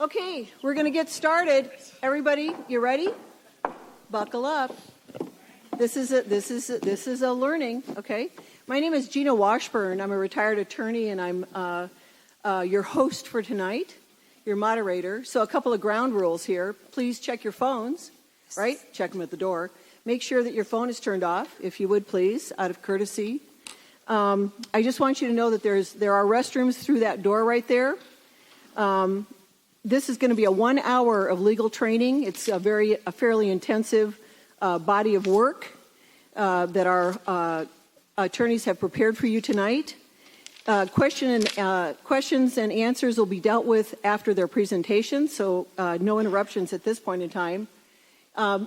Okay, we're going to get started. Everybody, you ready? Buckle up. This is a learning. Okay, my name is Gina Washburn. I'm a retired attorney, and I'm your host for tonight, your moderator. So a couple of ground rules here. Please check your phones. Right? Check them at the door. Make sure that your phone is turned off, if you would, please, out of courtesy. I just want you to know that there are restrooms through that door right there. This is going to be a 1 hour of legal training. It's a fairly intensive body of work that our attorneys have prepared for you tonight. Questions and answers will be dealt with after their presentation, so no interruptions at this point in time.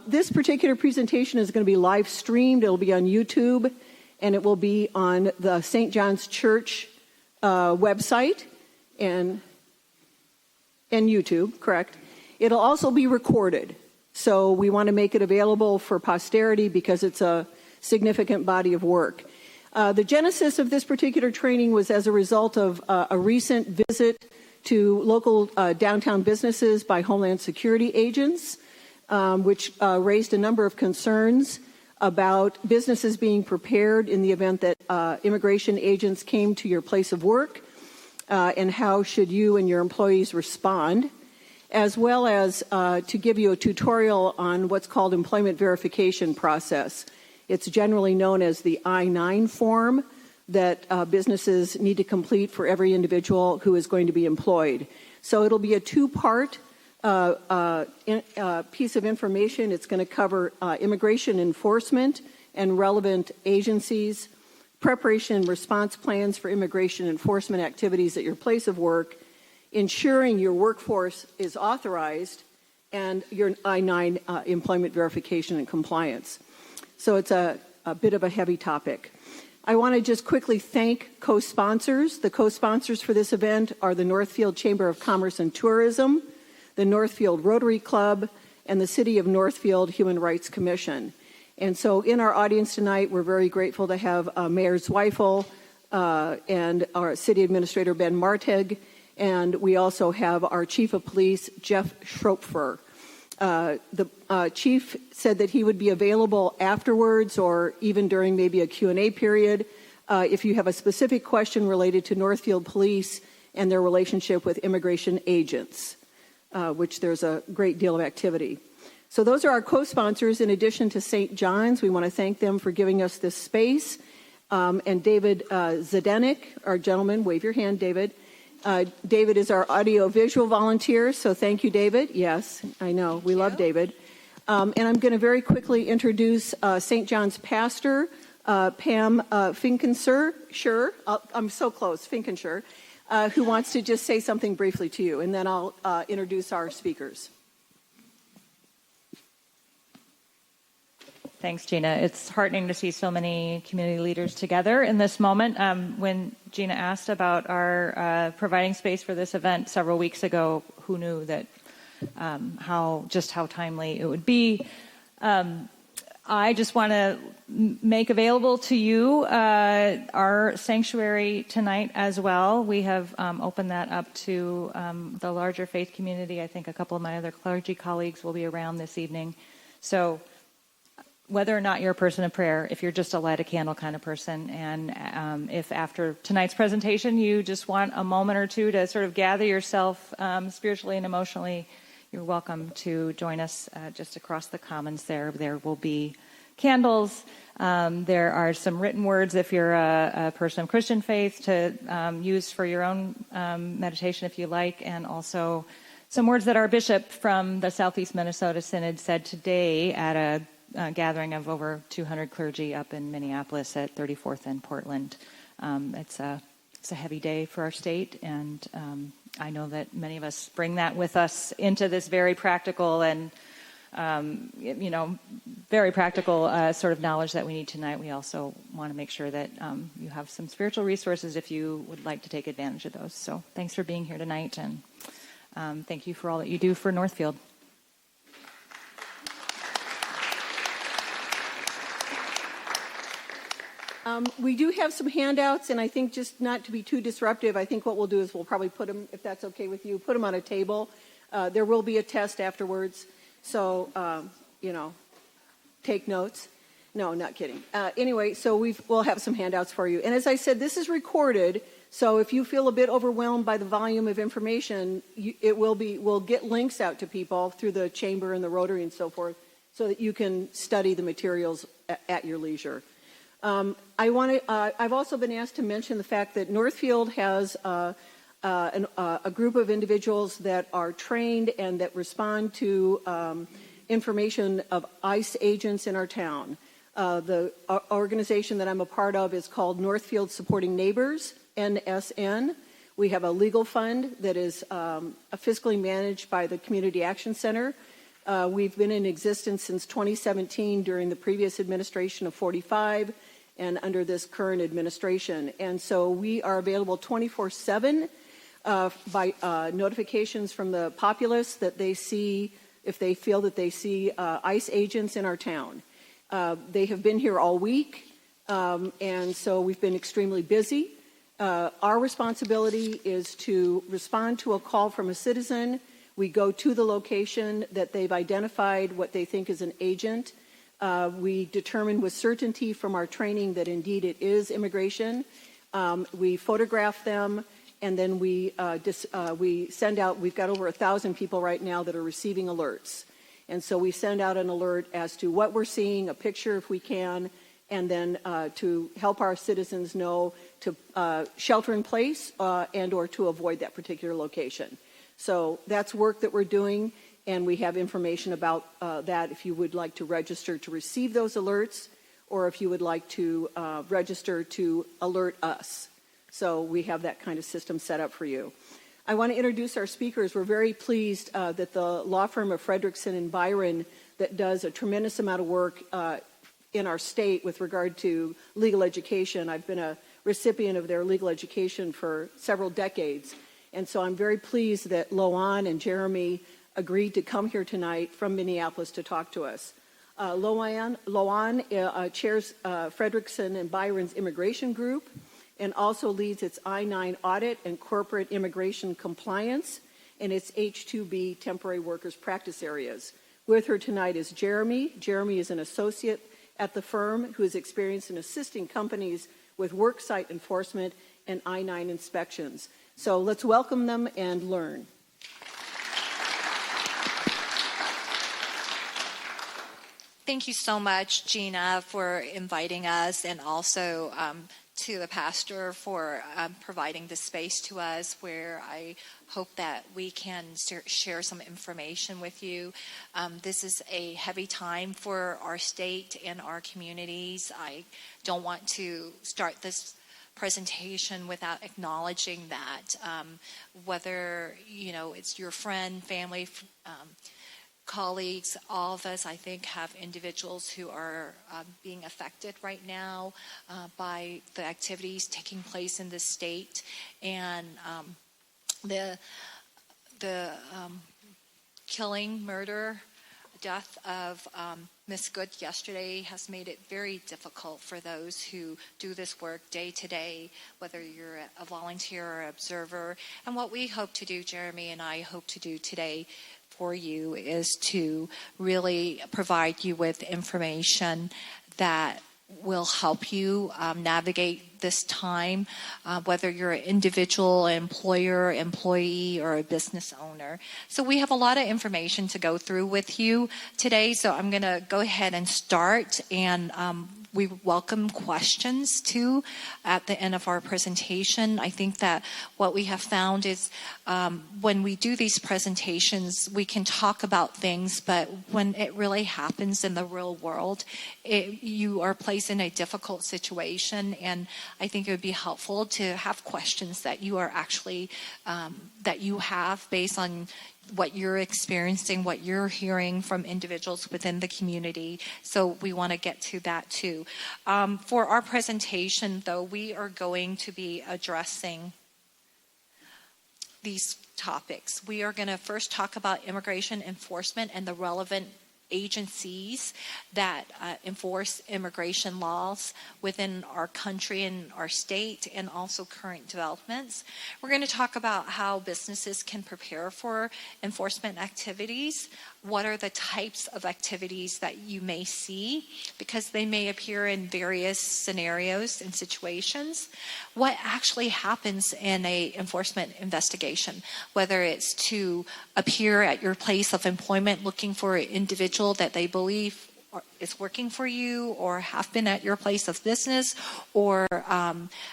This particular presentation is going to be live streamed. It will be on YouTube, and it will be on the St. John's Church website and YouTube, correct? It'll also be recorded. So we want to make it available for posterity because it's a significant body of work. The genesis of this particular training was as a result of a recent visit to local downtown businesses by Homeland Security agents, which raised a number of concerns about businesses being prepared in the event that immigration agents came to your place of work, and how should you and your employees respond, as well as to give you a tutorial on what's called employment verification process. It's generally known as the I-9 form that businesses need to complete for every individual who is going to be employed. So it'll be a two-part piece of information. It's going to cover immigration enforcement and relevant agencies, preparation and response plans for immigration enforcement activities at your place of work, ensuring your workforce is authorized, and your I-9 employment verification and compliance. So it's a bit of a heavy topic. I want to just quickly thank co-sponsors. The co-sponsors for this event are the Northfield Chamber of Commerce and Tourism, the Northfield Rotary Club, and the City of Northfield Human Rights Commission. And so in our audience tonight, we're very grateful to have Mayor Zweifel and our City Administrator Ben Marteg, and we also have our Chief of Police, Jeff Schropfer. The Chief said that he would be available afterwards or even during maybe a Q&A period if you have a specific question related to Northfield Police and their relationship with immigration agents, which there's a great deal of activity. So those are our co-sponsors. In addition to St. John's, we want to thank them for giving us this space. And David Zdenek, our gentleman, wave your hand, David. David is our audio-visual volunteer, so thank you, David. Yes, I know. We love David. And I'm going to very quickly introduce St. John's pastor, Pam Finkenshire. I'm so close, Finkenshire, who wants to just say something briefly to you, and then I'll introduce our speakers. Thanks, Gina. It's heartening to see so many community leaders together in this moment. When Gina asked about our providing space for this event several weeks ago, who knew that how timely it would be? I just want to make available to you our sanctuary tonight as well. We have opened that up to the larger faith community. I think a couple of my other clergy colleagues will be around this evening. So whether or not you're a person of prayer, if you're just a light a candle kind of person, and if after tonight's presentation you just want a moment or two to sort of gather yourself spiritually and emotionally, you're welcome to join us just across the commons there. There will be candles. There are some written words if you're a person of Christian faith to use for your own meditation if you like, and also some words that our bishop from the Southeast Minnesota Synod said today at a gathering of over 200 clergy up in Minneapolis at 34th and Portland. It's a heavy day for our state, and I know that many of us bring that with us into this very practical and very practical sort of knowledge that we need tonight. We also want to make sure that you have some spiritual resources if you would like to take advantage of those. So thanks for being here tonight, and thank you for all that you do for Northfield. We do have some handouts, and I think just not to be too disruptive, I think what we'll do is we'll probably put them, if that's okay with you, put them on a table There will be a test afterwards, so, take notes. No, not kidding. Anyway, so we'll have some handouts for you. And as I said, this is recorded, so if you feel a bit overwhelmed by the volume of information, we'll get links out to people through the chamber and the Rotary and so forth, so that you can study the materials at your leisure. I've also been asked to mention the fact that Northfield has a group of individuals that are trained and that respond to information of ICE agents in our town. The organization that I'm a part of is called Northfield Supporting Neighbors, NSN. We have a legal fund that is fiscally managed by the Community Action Center. We've been in existence since 2017 during the previous administration of 45 and under this current administration. And so we are available 24/7 by notifications from the populace that they see, if they feel that they see ICE agents in our town. They have been here all week, and so we've been extremely busy. Our responsibility is to respond to a call from a citizen. We go to the location that they've identified what they think is an agent. We determine with certainty from our training that indeed it is immigration. We photograph them, and then we send out, we've got over 1,000 people right now that are receiving alerts. And so we send out an alert as to what we're seeing, a picture if we can, and then to help our citizens know to shelter in place and or to avoid that particular location. So that's work that we're doing, and we have information about that if you would like to register to receive those alerts, or if you would like to register to alert us. So we have that kind of system set up for you. I want to introduce our speakers. We're very pleased that the law firm of Frederickson and Byron, that does a tremendous amount of work in our state with regard to legal education. I've been a recipient of their legal education for several decades. And so I'm very pleased that Loan and Jeremy agreed to come here tonight from Minneapolis to talk to us. Loan chairs Frederickson and Byron's immigration group and also leads its I-9 audit and corporate immigration compliance and its H-2B temporary workers practice areas. With her tonight is Jeremy. Jeremy is an associate at the firm who is experienced in assisting companies with worksite enforcement and I-9 inspections. So let's welcome them and learn. Thank you so much, Gina, for inviting us, and also to the pastor for providing the space to us where I hope that we can share some information with you. This is a heavy time for our state and our communities. I don't want to start this presentation without acknowledging that whether it's your friend, family, colleagues, all of us, I think, have individuals who are being affected right now by the activities taking place in the state, and the killing, murder, death of Ms. Good yesterday has made it very difficult for those who do this work day to day, whether you're a volunteer or observer. And what we hope to do, Jeremy and I hope to do today for you, is to really provide you with information that will help you navigate this time, whether you're an individual, employer, employee, or a business owner. So we have a lot of information to go through with you today, so I'm going to go ahead and start, and we welcome questions too at the end of our presentation. I think that what we have found is when we do these presentations, we can talk about things, but when it really happens in the real world, you are placed in a difficult situation, and I think it would be helpful to have questions that you are actually, that you have based on what you're experiencing, what you're hearing from individuals within the community. So we want to get to that too. For our presentation, though, we are going to be addressing these topics. We are going to first talk about immigration enforcement and the relevant agencies that enforce immigration laws within our country and our state, and also current developments. We're going to talk about how businesses can prepare for enforcement activities. What are the types of activities that you may see, because they may appear in various scenarios and situations. What actually happens in a enforcement investigation, whether it's to appear at your place of employment looking for an individual that they believe is working for you or have been at your place of business, or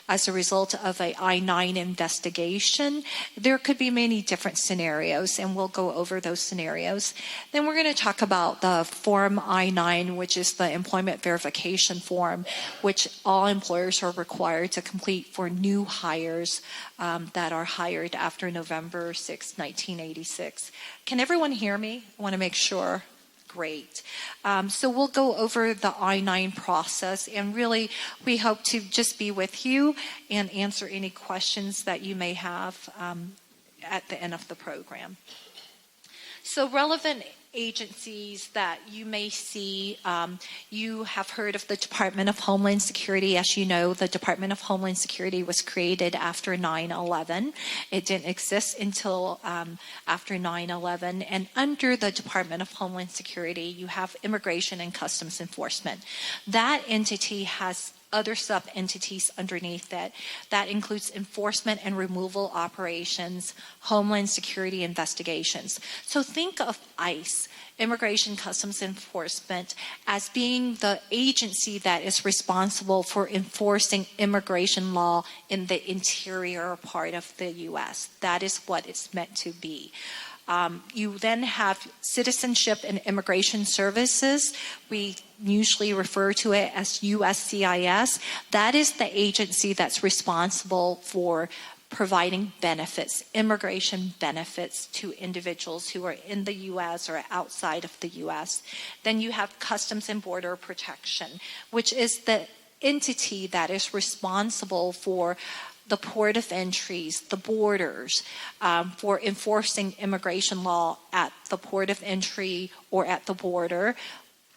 as a result of a I-9 investigation. There could be many different scenarios, and we'll go over those scenarios. Then we're going to talk about the Form I-9, which is the employment verification form, which all employers are required to complete for new hires that are hired after November 6, 1986. Can everyone hear me? I want to make sure. Great. So we'll go over the I-9 process, and really we hope to just be with you and answer any questions that you may have at the end of the program. So relevant agencies that you may see, you have heard of the Department of Homeland Security. As you know, the Department of Homeland Security was created after 9/11. It didn't exist until after 9/11. And under the Department of Homeland Security, you have Immigration and Customs Enforcement. That entity has other sub-entities underneath it. That includes enforcement and removal operations, Homeland Security investigations. So think of ICE, Immigration Customs Enforcement, as being the agency that is responsible for enforcing immigration law in the interior part of the U.S. That is what it's meant to be. You then have Citizenship and Immigration Services. We usually refer to it as USCIS. That is the agency that's responsible for providing benefits, immigration benefits to individuals who are in the U.S. or outside of the U.S. Then you have Customs and Border Protection, which is the entity that is responsible for the port of entries, the borders, for enforcing immigration law at the port of entry or at the border,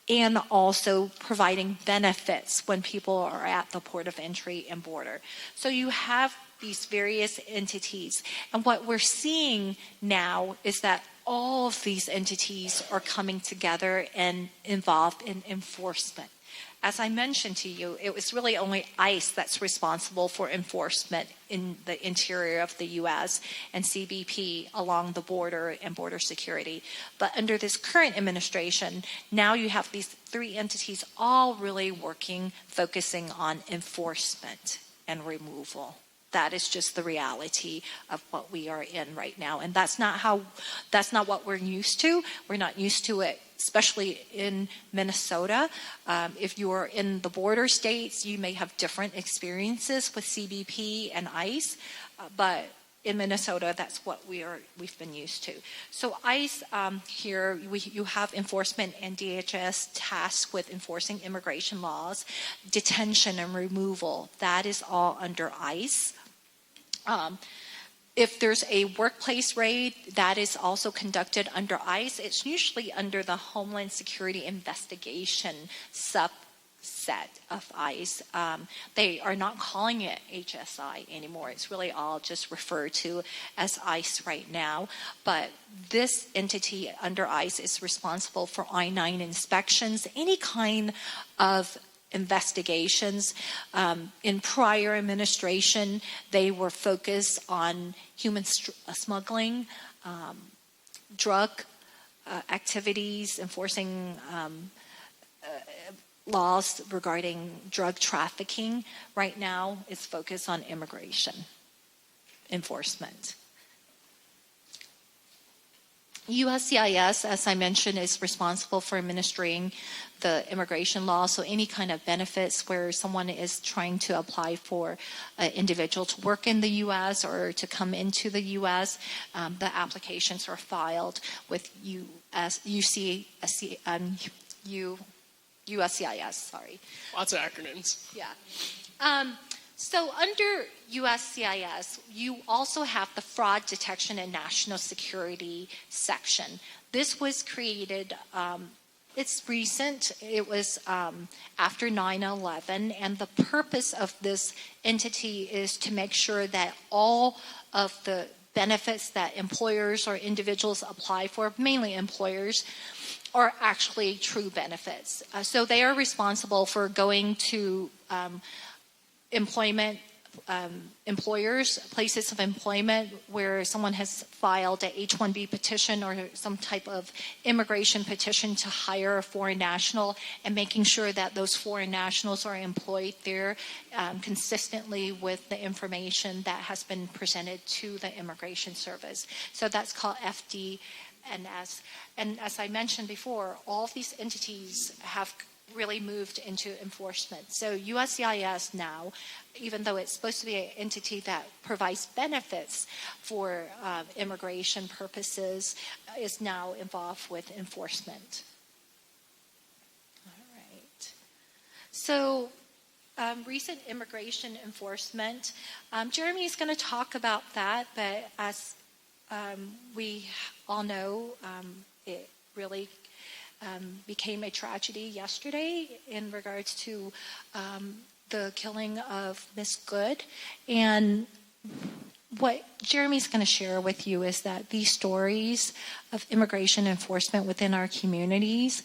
and also providing benefits when people are at the port of entry and border. So you have these various entities. And what we're seeing now is that all of these entities are coming together and involved in enforcement. As I mentioned to you, it was really only ICE that's responsible for enforcement in the interior of the U.S. and CBP along the border and border security. But under this current administration, now you have these three entities all really working, focusing on enforcement and removal. That is just the reality of what we are in right now. And that's not what we're used to. We're not used to it, especially in Minnesota. If you're in the border states, you may have different experiences with CBP and ICE, but in Minnesota, that's what we've been used to. So ICE here, you have enforcement and DHS tasked with enforcing immigration laws, detention and removal. That is all under ICE. If there's a workplace raid, that is also conducted under ICE. It's usually under the Homeland Security investigation subset of ICE. They are not calling it HSI anymore. It's really all just referred to as ICE right now. But this entity under ICE is responsible for I-9 inspections, any kind of investigations. In prior administration, they were focused on human smuggling, drug activities, enforcing laws regarding drug trafficking. Right now, it's focused on immigration enforcement. USCIS, as I mentioned, is responsible for administering the immigration law. So any kind of benefits where someone is trying to apply for an individual to work in the U.S. or to come into the U.S., the applications are filed with USCIS. Sorry. Lots of acronyms. Yeah. So under USCIS, you also have the Fraud Detection and National Security section. This was created It's recent. It was after 9/11, and the purpose of this entity is to make sure that all of the benefits that employers or individuals apply for, mainly employers, are actually true benefits. So they are responsible for going to employers, places of employment where someone has filed a H-1B petition or some type of immigration petition to hire a foreign national, and making sure that those foreign nationals are employed there consistently with the information that has been presented to the Immigration Service. So that's called FDNS. And as I mentioned before, all of these entities have really moved into enforcement. So USCIS now, even though it's supposed to be an entity that provides benefits for immigration purposes, is now involved with enforcement. All right. So recent immigration enforcement, Jeremy is going to talk about that, but as we all know, it really became a tragedy yesterday in regards to the killing of Miss Good. And what Jeremy's going to share with you is that these stories of immigration enforcement within our communities,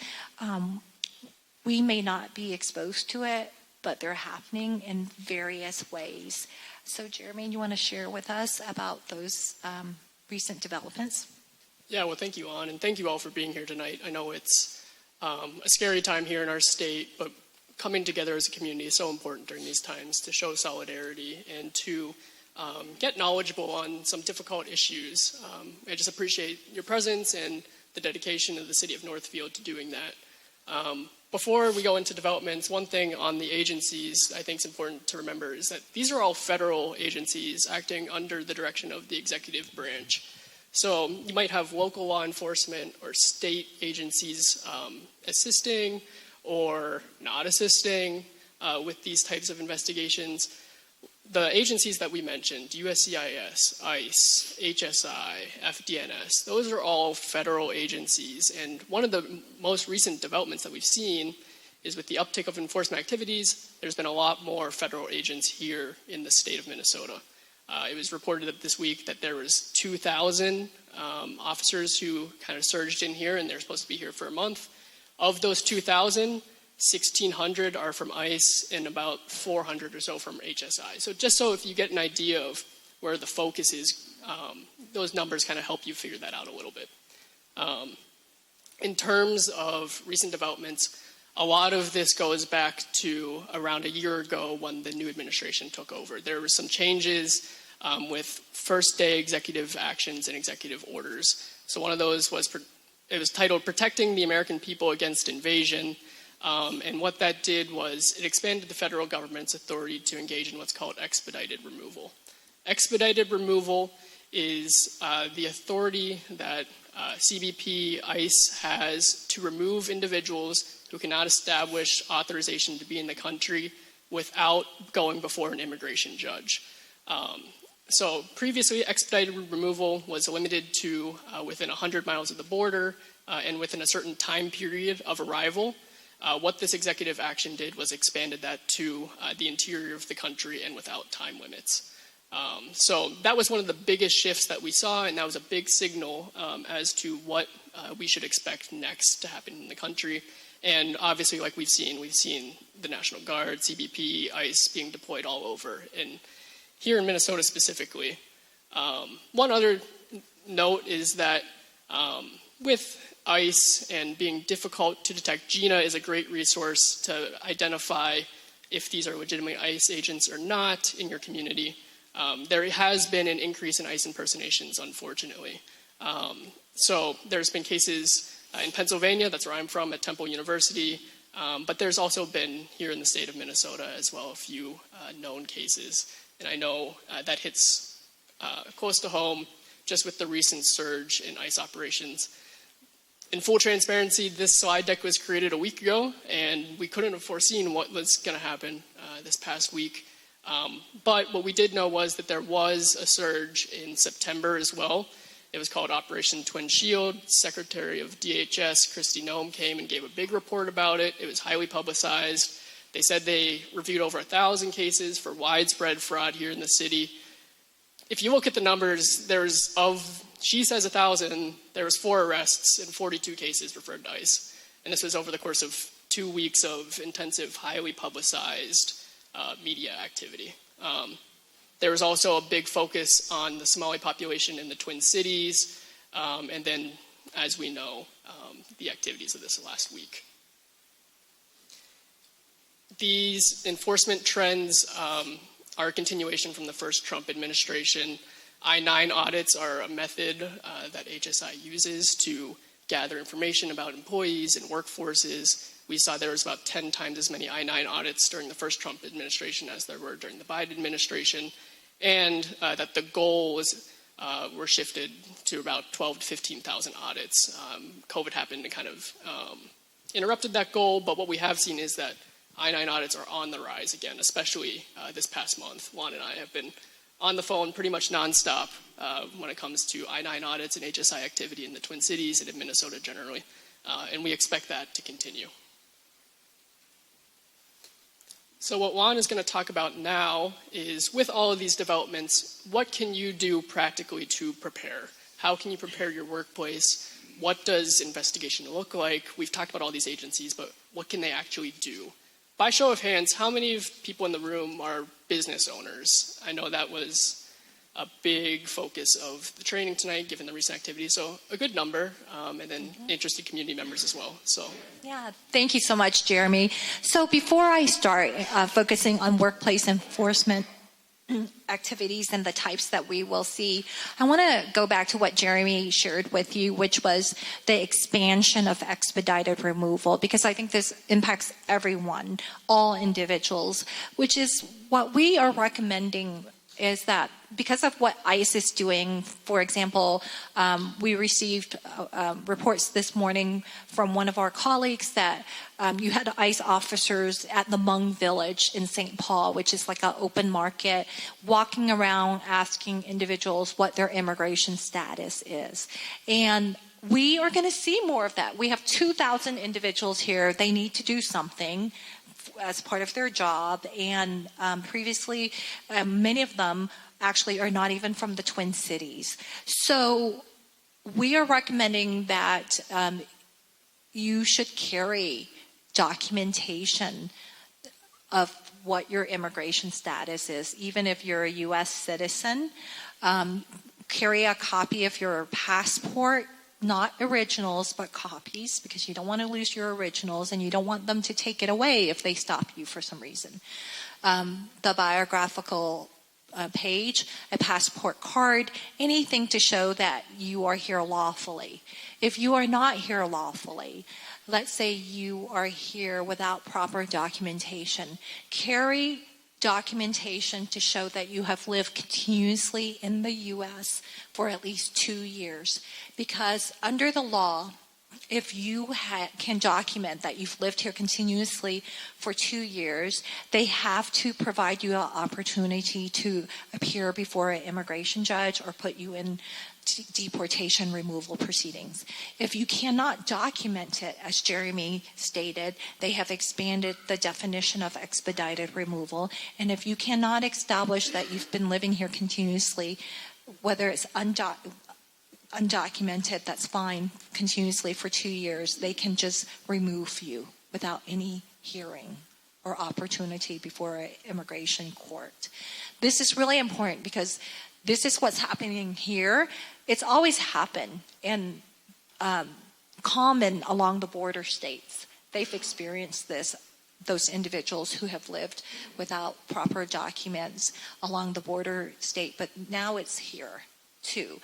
we may not be exposed to it, but they're happening in various ways. So Jeremy, you want to share with us about those recent developments? Yeah, well, thank you, Ann, and thank you all for being here tonight. I know it's a scary time here in our state, but coming together as a community is so important during these times to show solidarity and to get knowledgeable on some difficult issues. I just appreciate your presence and the dedication of the city of Northfield to doing that. Before we go into developments, one thing on the agencies I think is important to remember is that these are all federal agencies acting under the direction of the executive branch. So you might have local law enforcement or state agencies assisting or not assisting with these types of investigations. The agencies that we mentioned, USCIS, ICE, HSI, FDNS, those are all federal agencies. And one of the most recent developments that we've seen is with the uptick of enforcement activities, there's been a lot more federal agents here in the state of Minnesota. It was reported this week that there was 2,000 officers who kind of surged in here, and they're supposed to be here for a month. Of those 2,000, 1,600 are from ICE and about 400 or so from HSI. So just so if you get an idea of where the focus is, those numbers kind of help you figure that out a little bit. In terms of recent developments, a lot of this goes back to around a year ago when the new administration took over. There were some changes with first day executive actions and executive orders. So one of those was, it was titled Protecting the American People Against Invasion. And what that did was it expanded the federal government's authority to engage in what's called expedited removal. Expedited removal is the authority that CBP, ICE has to remove individuals who cannot establish authorization to be in the country without going before an immigration judge. So previously, expedited removal was limited to within 100 miles of the border and within a certain time period of arrival. What this executive action did was expanded that to the interior of the country and without time limits. So that was one of the biggest shifts that we saw, and that was a big signal as to what we should expect next to happen in the country. And obviously, like we've seen the National Guard, CBP, ICE being deployed all over, and here in Minnesota specifically. One other note is that with ICE and being difficult to detect, GINA is a great resource to identify if these are legitimately ICE agents or not in your community. There has been an increase in ICE impersonations, unfortunately. So there's been cases in Pennsylvania, that's where I'm from, at Temple University, but there's also been here in the state of Minnesota as well a few known cases. And I know that hits close to home just with the recent surge in ICE operations. In full transparency, this slide deck was created a week ago, and we couldn't have foreseen what was going to happen this past week. But what we did know was that there was a surge in September as well. It was called Operation Twin Shield. Secretary of DHS, Kristi Noem, came and gave a big report about it. It was highly publicized. They said they reviewed over 1,000 cases for widespread fraud here in the city. If you look at the numbers, she says 1,000, there was 4 arrests and 42 cases referred to ICE. And this was over the course of 2 weeks of intensive, highly publicized media activity. There was also a big focus on the Somali population in the Twin Cities, and then, as we know, the activities of this last week. These enforcement trends are a continuation from the first Trump administration. I-9 audits are a method that HSI uses to gather information about employees and workforces. We saw there was about 10 times as many I-9 audits during the first Trump administration as there were during the Biden administration, and that the goals were shifted to about 12 to 15,000 audits. COVID happened and kind of interrupted that goal, but what we have seen is that I-9 audits are on the rise again, especially this past month. Juan and I have been on the phone pretty much nonstop when it comes to I-9 audits and HSI activity in the Twin Cities and in Minnesota generally, and we expect that to continue. So what Juan is going to talk about now is, with all of these developments, what can you do practically to prepare? How can you prepare your workplace? What does investigation look like? We've talked about all these agencies, but what can they actually do? By show of hands, how many of people in the room are business owners? I know that was a big focus of the training tonight, given the recent activity. So a good number, and then interested community members as well. So. Yeah, thank you so much, Jeremy. So before I start focusing on workplace enforcement activities and the types that we will see, I want to go back to what Jeremy shared with you, which was the expansion of expedited removal, because I think this impacts everyone, all individuals, which is what we are recommending is that because of what ICE is doing, for example, we received reports this morning from one of our colleagues that you had ICE officers at the Hmong village in St. Paul, which is like an open market, walking around asking individuals what their immigration status is. And we are going to see more of that. We have 2,000 individuals here. They need to do something as part of their job, and previously many of them actually are not even from the Twin Cities. So we are recommending that you should carry documentation of what your immigration status is, even if you're a U.S. citizen. Carry a copy of your passport, not originals, but copies, because you don't want to lose your originals and you don't want them to take it away if they stop you for some reason. The biographical page, a passport card, anything to show that you are here lawfully. If you are not here lawfully, let's say you are here without proper documentation, carry documentation to show that you have lived continuously in the U.S. for at least 2 years. Because under the law, if you can document that you've lived here continuously for 2 years, they have to provide you an opportunity to appear before an immigration judge or put you in deportation removal proceedings. If you cannot document it, as Jeremy stated, they have expanded the definition of expedited removal. And if you cannot establish that you've been living here continuously, whether it's undocumented, that's fine, continuously for 2 years, they can just remove you without any hearing or opportunity before an immigration court. This is really important because this is what's happening here. It's always happened and common along the border states. They've experienced this, those individuals who have lived without proper documents along the border state, but now it's here too,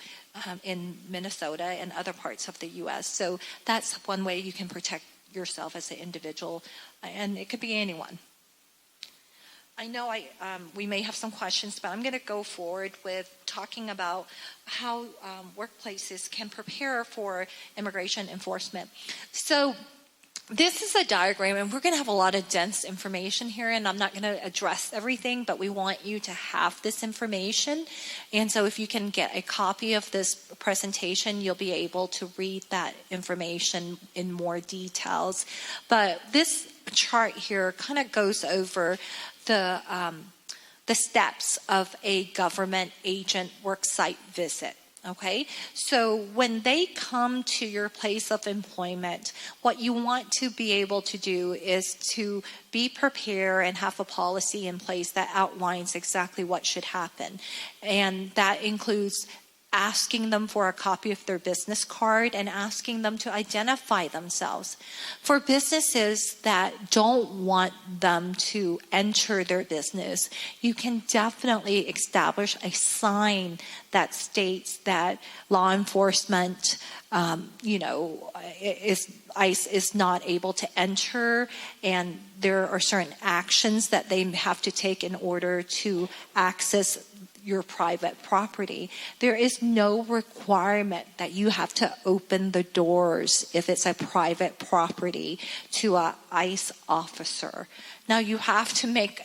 in Minnesota and other parts of the U.S. So that's one way you can protect yourself as an individual, and it could be anyone. I know we may have some questions, but I'm going to go forward with talking about how workplaces can prepare for immigration enforcement. So This is a diagram, and we're going to have a lot of dense information here, and I'm not going to address everything, but we want you to have this information. And so if you can get a copy of this presentation, you'll be able to read that information in more details. But this chart here kind of goes over the steps of a government agent worksite visit. Okay, so when they come to your place of employment, what you want to be able to do is to be prepared and have a policy in place that outlines exactly what should happen. And that includes asking them for a copy of their business card and asking them to identify themselves. For businesses that don't want them to enter their business, you can definitely establish a sign that states that law enforcement, ICE is not able to enter, and there are certain actions that they have to take in order to access your private property. There is no requirement that you have to open the doors if it's a private property to an ICE officer. Now you have to make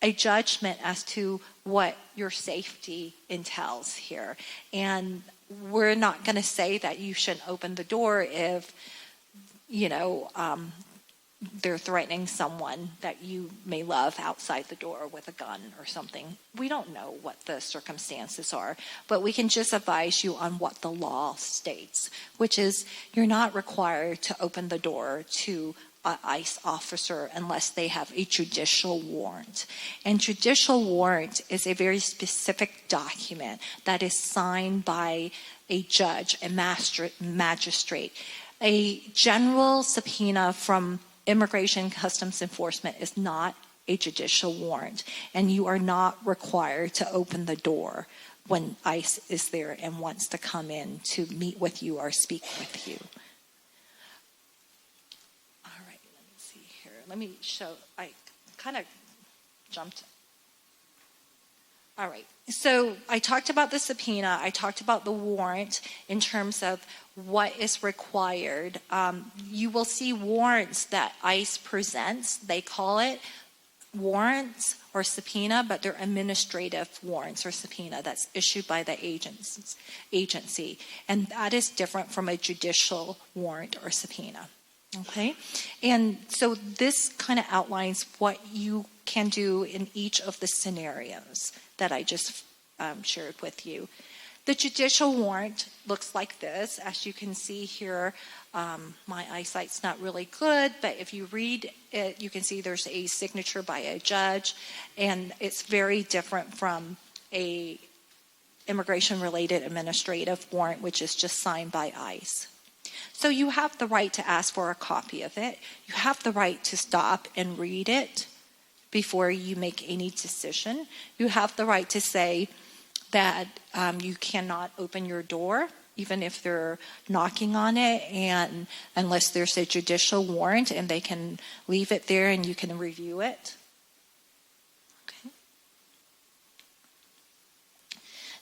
a judgment as to what your safety entails here. And we're not going to say that you shouldn't open the door if, they're threatening someone that you may love outside the door with a gun or something. We don't know what the circumstances are, but we can just advise you on what the law states, which is you're not required to open the door to an ICE officer unless they have a judicial warrant. And judicial warrant is a very specific document that is signed by a judge, a magistrate. A general subpoena from Immigration Customs Enforcement is not a judicial warrant, and you are not required to open the door when ICE is there and wants to come in to meet with you or speak with you. All right, let me see here. Let me show, I kind of jumped. All right, so I talked about the subpoena. I talked about the warrant in terms of what is required. You will see warrants that ICE presents. They call it warrants or subpoena, but they're administrative warrants or subpoena that's issued by the agency. And that is different from a judicial warrant or subpoena. Okay? And so this kind of outlines what you can do in each of the scenarios that I just shared with you. The judicial warrant looks like this. As you can see here, my eyesight's not really good, but if you read it, you can see there's a signature by a judge, and it's very different from a immigration-related administrative warrant, which is just signed by ICE. So you have the right to ask for a copy of it. You have the right to stop and read it before you make any decision. You have the right to say that you cannot open your door, even if they're knocking on it, and unless there's a judicial warrant, and they can leave it there and you can review it. Okay.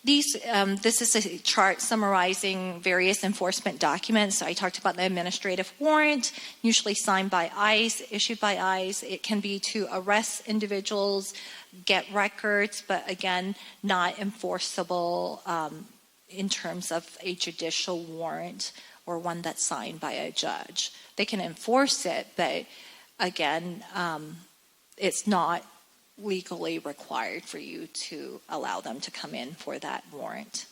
This is a chart summarizing various enforcement documents. I talked about the administrative warrant, usually signed by ICE, issued by ICE. It can be to arrest individuals, get records, but again, not enforceable in terms of a judicial warrant or one that's signed by a judge. They can enforce it, but again, it's not legally required for you to allow them to come in for that warrant.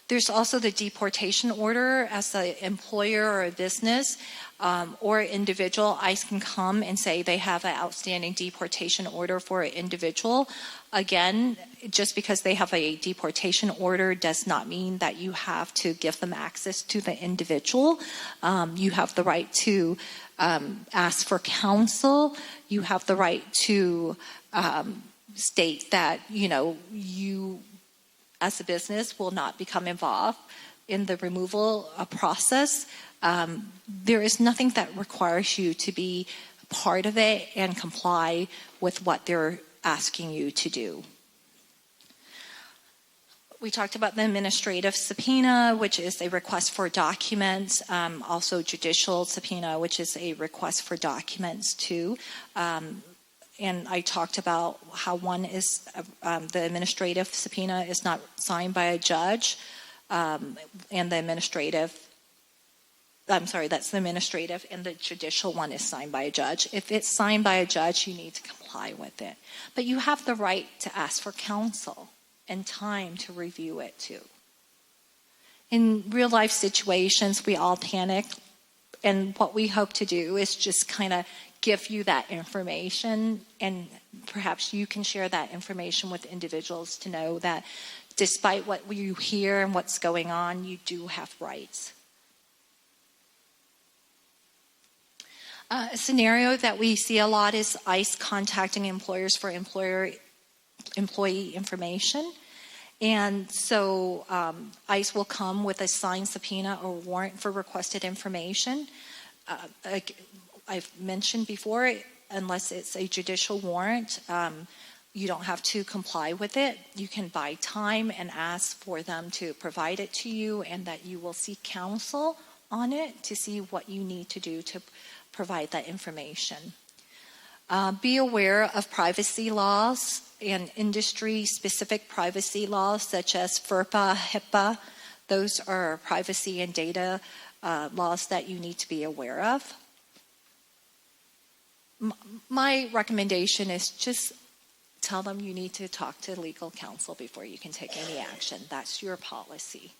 There's also the deportation order. As an employer or a business or individual, ICE can come and say they have an outstanding deportation order for an individual. Again, just because they have a deportation order does not mean that you have to give them access to the individual. You have the right to ask for counsel. You have the right to state that, you as a business will not become involved in the removal process. There is nothing that requires you to be part of it and comply with what they're asking you to do. we talked about the administrative subpoena, which is a request for documents, also judicial subpoena, which is a request for documents too. And I talked about how one is the administrative subpoena is not signed by a judge, and the administrative, I'm sorry, that's the administrative, and the judicial one is signed by a judge. If it's signed by a judge, you need to comply with it. But you have the right to ask for counsel and time to review it too. In real life situations, we all panic, and what we hope to do is just kind of give you that information, and perhaps you can share that information with individuals to know that despite what you hear and what's going on, you do have rights. A scenario that we see a lot is ICE contacting employers for employee information. And so ICE will come with a signed subpoena or warrant for requested information. I've mentioned before, unless it's a judicial warrant, you don't have to comply with it. You can buy time and ask for them to provide it to you, and that you will seek counsel on it to see what you need to do to provide that information. Be aware of privacy laws and industry-specific privacy laws such as FERPA, HIPAA. Those are privacy and data laws that you need to be aware of. My recommendation is just tell them you need to talk to legal counsel before you can take any action. That's your policy.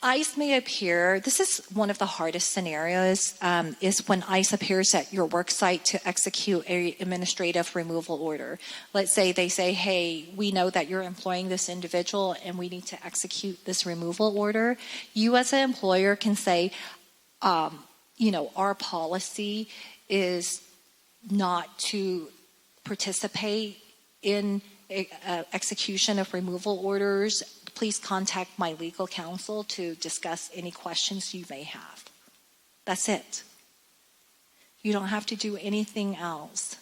ICE may appear, this is one of the hardest scenarios, is when ICE appears at your work site to execute an administrative removal order. Let's say they say, hey, we know that you're employing this individual and we need to execute this removal order. You as an employer can say, our policy is not to participate in execution of removal orders. Please contact my legal counsel to discuss any questions you may have. That's it. You don't have to do anything else.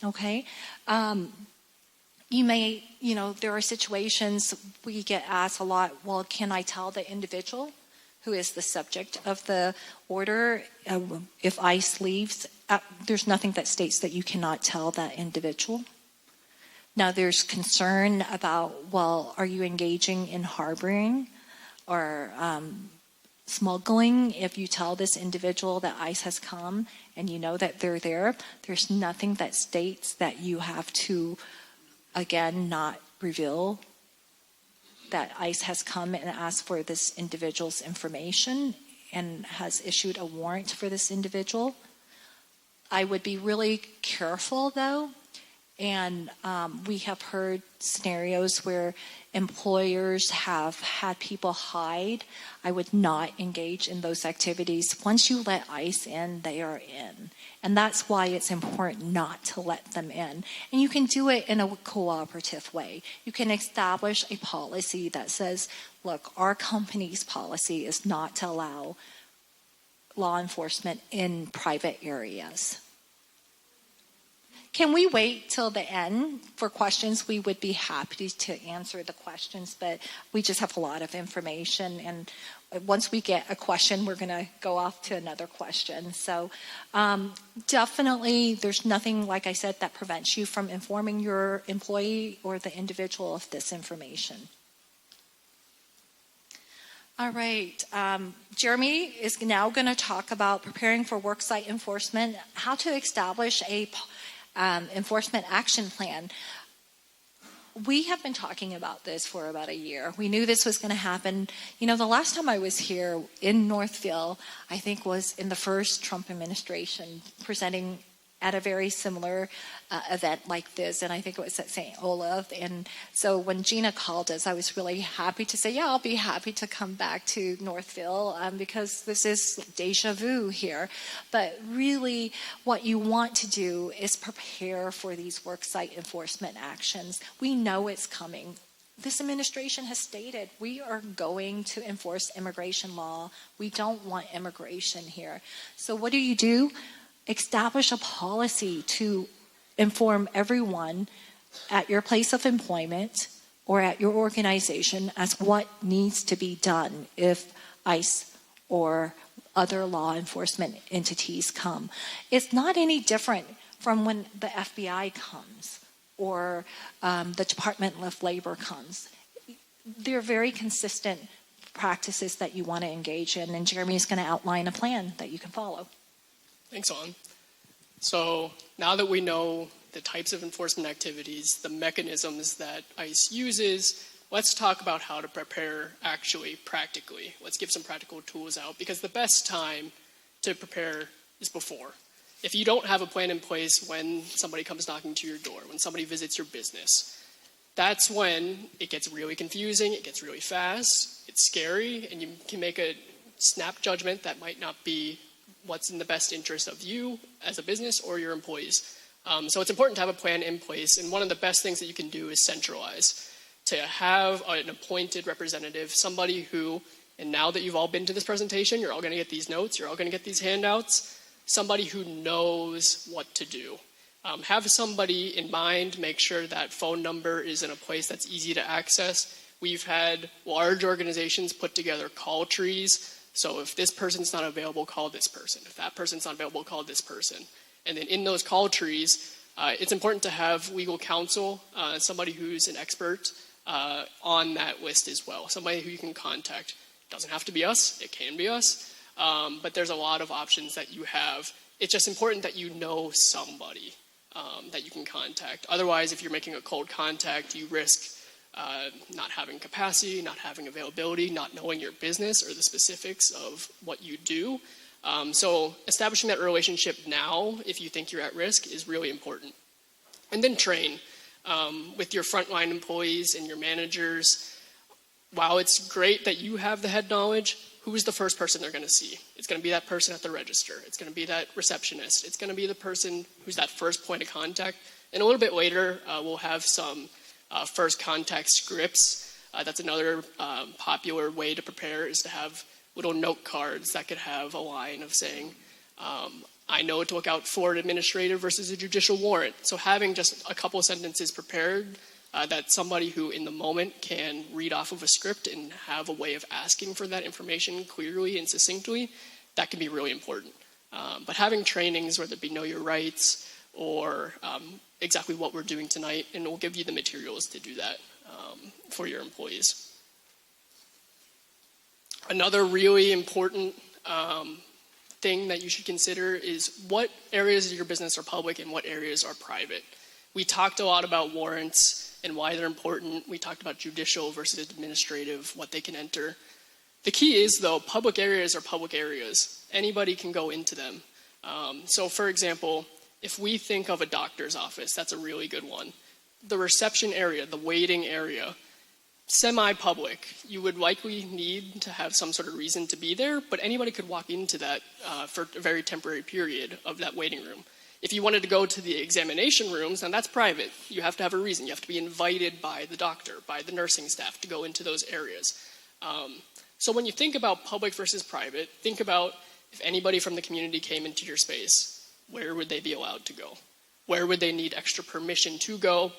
Okay? You may, there are situations we get asked a lot, well, can I tell the individual who is the subject of the order if ICE leaves? There's nothing that states that you cannot tell that individual. Now, there's concern about, well, are you engaging in harboring or smuggling if you tell this individual that ICE has come and you know that they're there? There's nothing that states that you have to, again, not reveal that ICE has come and asked for this individual's information and has issued a warrant for this individual. I would be really careful, though. And we have heard scenarios where employers have had people hide. I would not engage in those activities. Once you let ICE in, they are in. And that's why it's important not to let them in. And you can do it in a cooperative way. You can establish a policy that says, look, our company's policy is not to allow law enforcement in private areas. Can we wait till the end for questions? We would be happy to answer the questions, but we just have a lot of information. And once we get a question, we're going to go off to another question. So definitely there's nothing, like I said, that prevents you from informing your employee or the individual of this information. All right. Jeremy is now going to talk about preparing for worksite enforcement, how to establish a enforcement action plan. We have been talking about this for about a year. We knew this was going to happen. The last time I was here in Northville, I think was in the first Trump administration, presenting at a very similar event like this, and I think it was at St. Olaf. And so when Gina called us, I was really happy to say, yeah, I'll be happy to come back to Northville because this is deja vu here. But really what you want to do is prepare for these worksite enforcement actions. We know it's coming. This administration has stated we are going to enforce immigration law. We don't want immigration here. So what do? establish a policy to inform everyone at your place of employment or at your organization as what needs to be done if ICE or other law enforcement entities come. It's not any different from when the FBI comes or the Department of Labor comes. They're very consistent practices that you want to engage in, and Jeremy's going to outline a plan that you can follow. Thanks, Ann. So now that we know the types of enforcement activities, the mechanisms that ICE uses, let's talk about how to prepare actually practically. Let's give some practical tools out, because the best time to prepare is before. If you don't have a plan in place when somebody comes knocking to your door, when somebody visits your business, that's when it gets really confusing, it gets really fast, it's scary, and you can make a snap judgment that might not be what's in the best interest of you as a business or your employees. So it's important to have a plan in place, and one of the best things that you can do is centralize. To have an appointed representative, somebody who, and now that you've all been to this presentation, you're all going to get these notes, you're all going to get these handouts, somebody who knows what to do. Have somebody in mind, make sure that phone number is in a place that's easy to access. We've had large organizations put together call trees. So if this person's not available, call this person. If that person's not available, call this person. And then in those call trees, it's important to have legal counsel, somebody who's an expert on that list as well, somebody who you can contact. It doesn't have to be us, it can be us, but there's a lot of options that you have. It's just important that you know somebody that you can contact. Otherwise, if you're making a cold contact, you risk not having capacity, not having availability, not knowing your business or the specifics of what you do. So establishing that relationship now, if you think you're at risk, is really important. And then train with your frontline employees and your managers. While it's great that you have the head knowledge, who is the first person they're going to see? It's going to be that person at the register. It's going to be that receptionist. It's going to be the person who's that first point of contact. And a little bit later, we'll have some first contact scripts. That's another popular way to prepare, is to have little note cards that could have a line of saying, I know to look out for an administrative versus a judicial warrant. So having just a couple of sentences prepared that somebody who in the moment can read off of a script and have a way of asking for that information clearly and succinctly, that can be really important. But having trainings, whether it be know your rights or exactly what we're doing tonight, and we'll give you the materials to do that for your employees. Another really important thing that you should consider is what areas of your business are public and what areas are private. We talked a lot about warrants and why they're important. We talked about judicial versus administrative, what they can enter. The key is, though, public areas are public areas. Anybody can go into them. So, for example, if we think of a doctor's office, that's a really good one. The reception area, the waiting area, semi-public. You would likely need to have some sort of reason to be there, but anybody could walk into that for a very temporary period of that waiting room. If you wanted to go to the examination rooms, then that's private. You have to have a reason. You have to be invited by the doctor, by the nursing staff to go into those areas. So when you think about public versus private, think about if anybody from the community came into your space, where would they be allowed to go? Where would they need extra permission to go?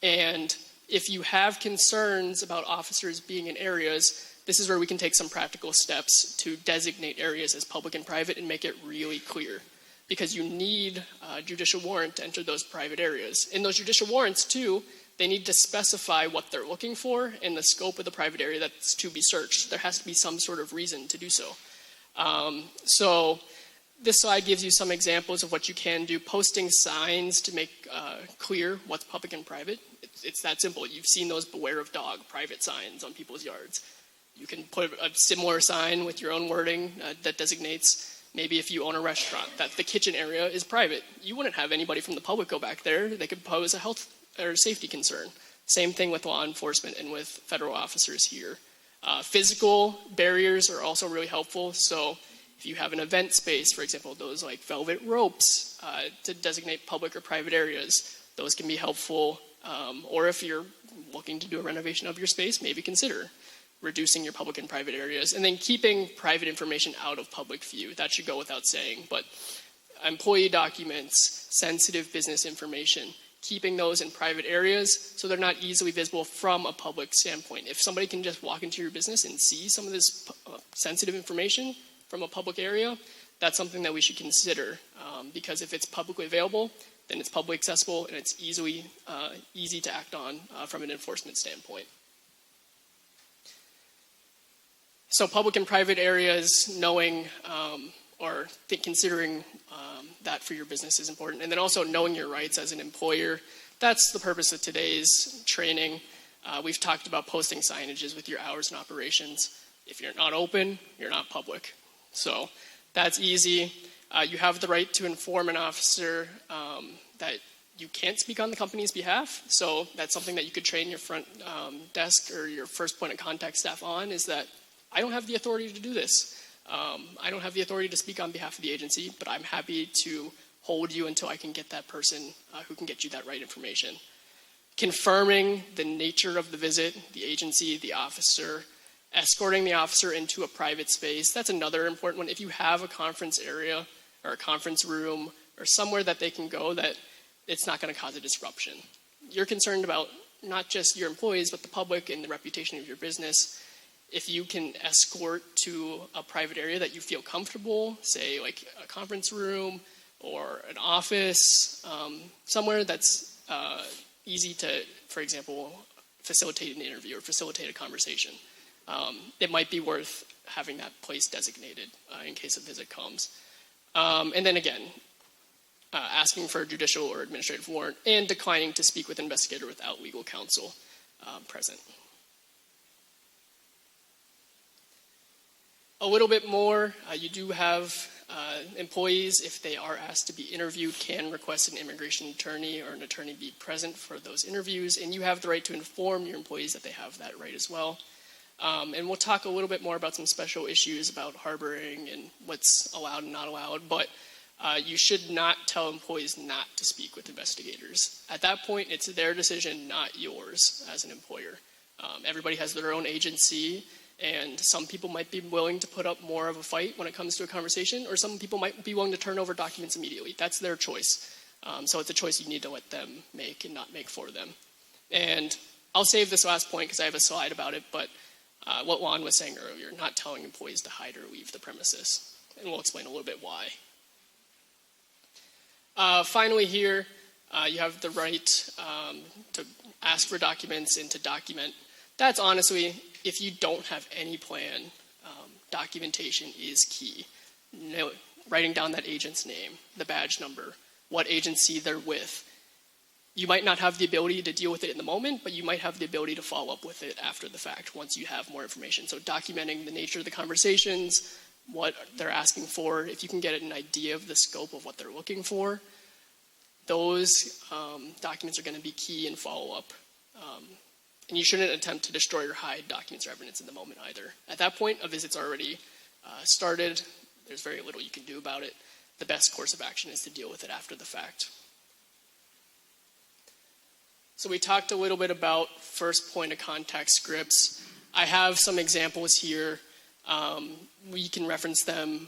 And if you have concerns about officers being in areas, this is where we can take some practical steps to designate areas as public and private and make it really clear. Because you need a judicial warrant to enter those private areas. In those judicial warrants, too, they need to specify what they're looking for and the scope of the private area that's to be searched. There has to be some sort of reason to do so. So this slide gives you some examples of what you can do. Posting signs to make clear what's public and private. It's that simple. You've seen those beware of dog private signs on people's yards. You can put a similar sign with your own wording that designates, maybe if you own a restaurant, that the kitchen area is private. You wouldn't have anybody from the public go back there. They could pose a health or safety concern. Same thing with law enforcement and with federal officers here. Physical barriers are also really helpful. So if you have an event space, for example, those like velvet ropes to designate public or private areas, those can be helpful. Or if you're looking to do a renovation of your space, maybe consider reducing your public and private areas, and then keeping private information out of public view. That should go without saying, but employee documents, sensitive business information, keeping those in private areas so they're not easily visible from a public standpoint. If somebody can just walk into your business and see some of this sensitive information from a public area, that's something that we should consider, because if it's publicly available, then it's publicly accessible and it's easy to act on from an enforcement standpoint. So public and private areas, knowing or considering that for your business is important. And then also knowing your rights as an employer. That's the purpose of today's training. We've talked about posting signages with your hours and operations. If you're not open, you're not public. So that's easy. You have the right to inform an officer that you can't speak on the company's behalf. So that's something that you could train your front desk or your first point of contact staff on, is that I don't have the authority to do this. I don't have the authority to speak on behalf of the agency, but I'm happy to hold you until I can get that person who can get you that right information. Confirming the nature of the visit, the agency, the officer, escorting the officer into a private space. That's another important one. If you have a conference area or a conference room or somewhere that they can go that it's not going to cause a disruption. You're concerned about not just your employees, but the public and the reputation of your business. If you can escort to a private area that you feel comfortable, say like a conference room or an office, somewhere that's easy to, for example, facilitate an interview or facilitate a conversation, it might be worth having that place designated in case a visit comes. And then again, asking for a judicial or administrative warrant and declining to speak with an investigator without legal counsel present. A little bit more, you do have employees, if they are asked to be interviewed, can request an immigration attorney or an attorney be present for those interviews, and you have the right to inform your employees that they have that right as well. And we'll talk a little bit more about some special issues about harboring and what's allowed and not allowed, but you should not tell employees not to speak with investigators. At that point, it's their decision, not yours as an employer. Everybody has their own agency, and some people might be willing to put up more of a fight when it comes to a conversation, or some people might be willing to turn over documents immediately. That's their choice. So it's a choice you need to let them make and not make for them. And I'll save this last point because I have a slide about it, but what Juan was saying earlier, not telling employees to hide or leave the premises. And we'll explain a little bit why. Finally here, you have the right to ask for documents and to document. That's honestly, if you don't have any plan, documentation is key. Writing down that agent's name, the badge number, what agency they're with. You might not have the ability to deal with it in the moment, but you might have the ability to follow up with it after the fact once you have more information. So documenting the nature of the conversations, what they're asking for, if you can get an idea of the scope of what they're looking for, those documents are going to be key in follow-up. And you shouldn't attempt to destroy or hide documents or evidence in the moment either. At that point, a visit's already started. There's very little you can do about it. The best course of action is to deal with it after the fact. So we talked a little bit about first point of contact scripts. I have some examples here. We can reference them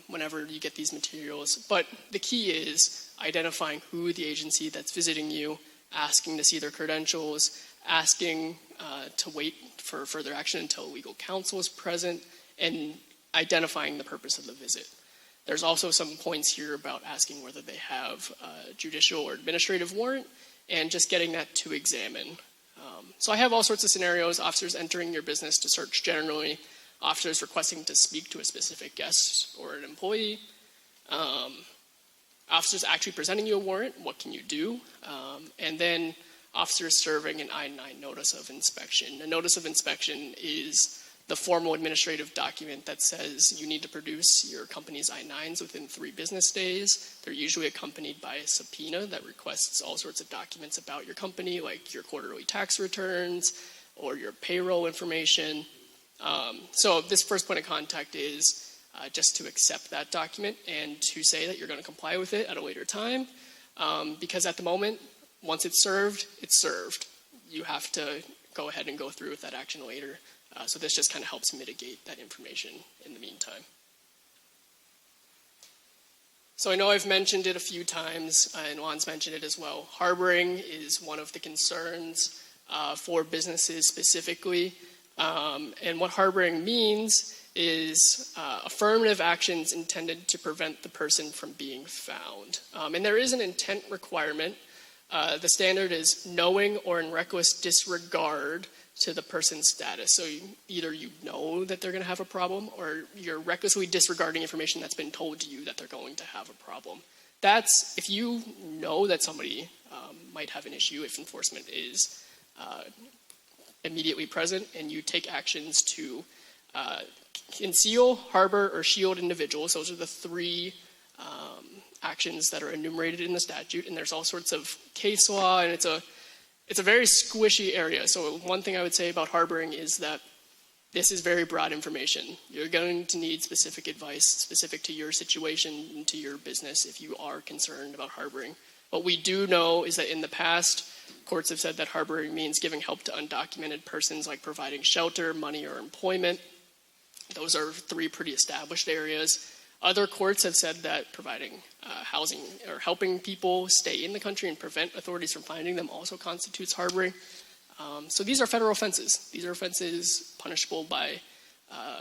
whenever you get these materials. But the key is identifying who the agency that's visiting you, asking to see their credentials, asking to wait for further action until legal counsel is present, and identifying the purpose of the visit. There's also some points here about asking whether they have a judicial or administrative warrant, and just getting that to examine. So I have all sorts of scenarios: officers entering your business to search generally, officers requesting to speak to a specific guest or an employee, officers actually presenting you a warrant, what can you do? And then officers serving an I-9 notice of inspection. A notice of inspection is the formal administrative document that says you need to produce your company's I-9s within 3 business days. They're usually accompanied by a subpoena that requests all sorts of documents about your company, like your quarterly tax returns or your payroll information. So this first point of contact is just to accept that document and to say that you're going to comply with it at a later time. Because at the moment, once it's served, it's served. You have to go ahead and go through with that action later. So this just kind of helps mitigate that information in the meantime. So I know I've mentioned it a few times, and Juan's mentioned it as well. Harboring is one of the concerns for businesses specifically. And what harboring means is affirmative actions intended to prevent the person from being found. And there is an intent requirement. The standard is knowing or in reckless disregard to the person's status. So either you know that they're going to have a problem, or you're recklessly disregarding information that's been told to you that they're going to have a problem. That's, if you know that somebody might have an issue, if enforcement is immediately present, and you take actions to conceal, harbor, or shield individuals. Those are the three actions that are enumerated in the statute, and there's all sorts of case law, and it's a very squishy area. So one thing I would say about harboring is that this is very broad information. You're going to need specific advice specific to your situation and to your business if you are concerned about harboring. What we do know is that in the past, courts have said that harboring means giving help to undocumented persons, like providing shelter, money, or employment. Those are three pretty established areas. Other courts have said that providing housing or helping people stay in the country and prevent authorities from finding them also constitutes harboring. So these are federal offenses. These are offenses punishable by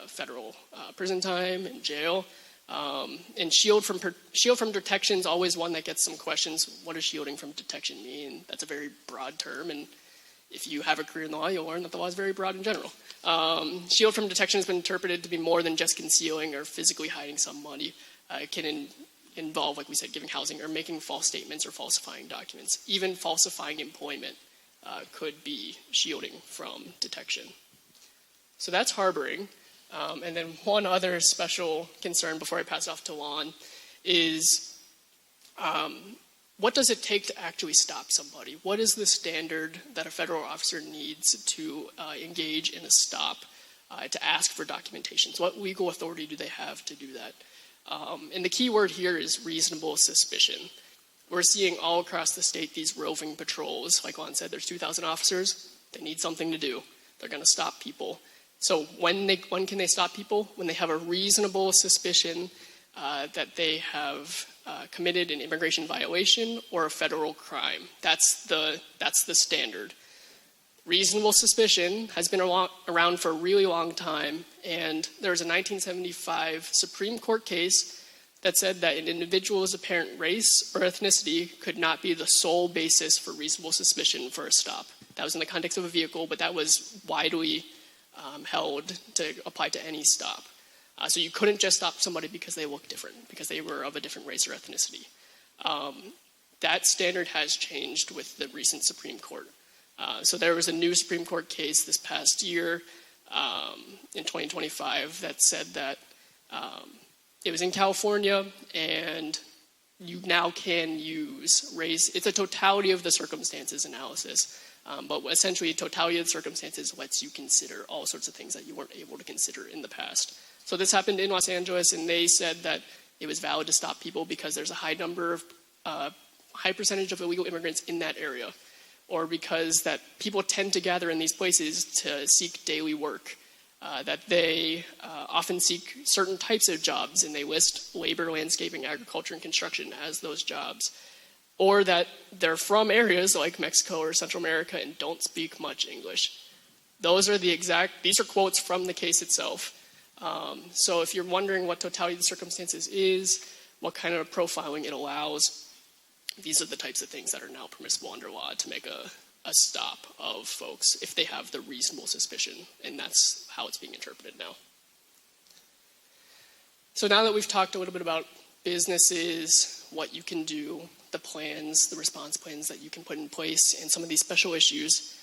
federal prison time and jail. And shield from detection is always one that gets some questions. What does shielding from detection mean? That's a very broad term, and if you have a career in the law, you'll learn that the law is very broad in general. Shield from detection has been interpreted to be more than just concealing or physically hiding some money. It can involve, like we said, giving housing or making false statements or falsifying documents. Even falsifying employment could be shielding from detection. So that's harboring. And then one other special concern before I pass it off to Juan is what does it take to actually stop somebody? What is the standard that a federal officer needs to engage in a stop, to ask for documentation? So what legal authority do they have to do that? And the key word here is reasonable suspicion. We're seeing all across the state these roving patrols. Like Juan said, there's 2,000 officers. They need something to do. They're going to stop people. So when can they stop people? When they have a reasonable suspicion that they have committed an immigration violation or a federal crime. That's the standard. Reasonable suspicion has been around for a really long time, and there was a 1975 Supreme Court case that said that an individual's apparent race or ethnicity could not be the sole basis for reasonable suspicion for a stop. That was in the context of a vehicle, but that was widely held to apply to any stop. So you couldn't just stop somebody because they looked different, because they were of a different race or ethnicity. That standard has changed with the recent Supreme Court. So there was a new Supreme Court case this past year in 2025 that said that it was in California, and you now can use race. It's a totality of the circumstances analysis. But essentially, totality of the circumstances lets you consider all sorts of things that you weren't able to consider in the past. So this happened in Los Angeles, and they said that it was valid to stop people because there's a high percentage of illegal immigrants in that area, or because that people tend to gather in these places to seek daily work, that they often seek certain types of jobs, and they list labor, landscaping, agriculture, and construction as those jobs. Or that they're from areas like Mexico or Central America and don't speak much English. These are quotes from the case itself. So if you're wondering what totality of the circumstances is, what kind of profiling it allows, these are the types of things that are now permissible under law to make a stop of folks if they have the reasonable suspicion, and that's how it's being interpreted now. So now that we've talked a little bit about businesses, what you can do, the plans, the response plans that you can put in place, and some of these special issues,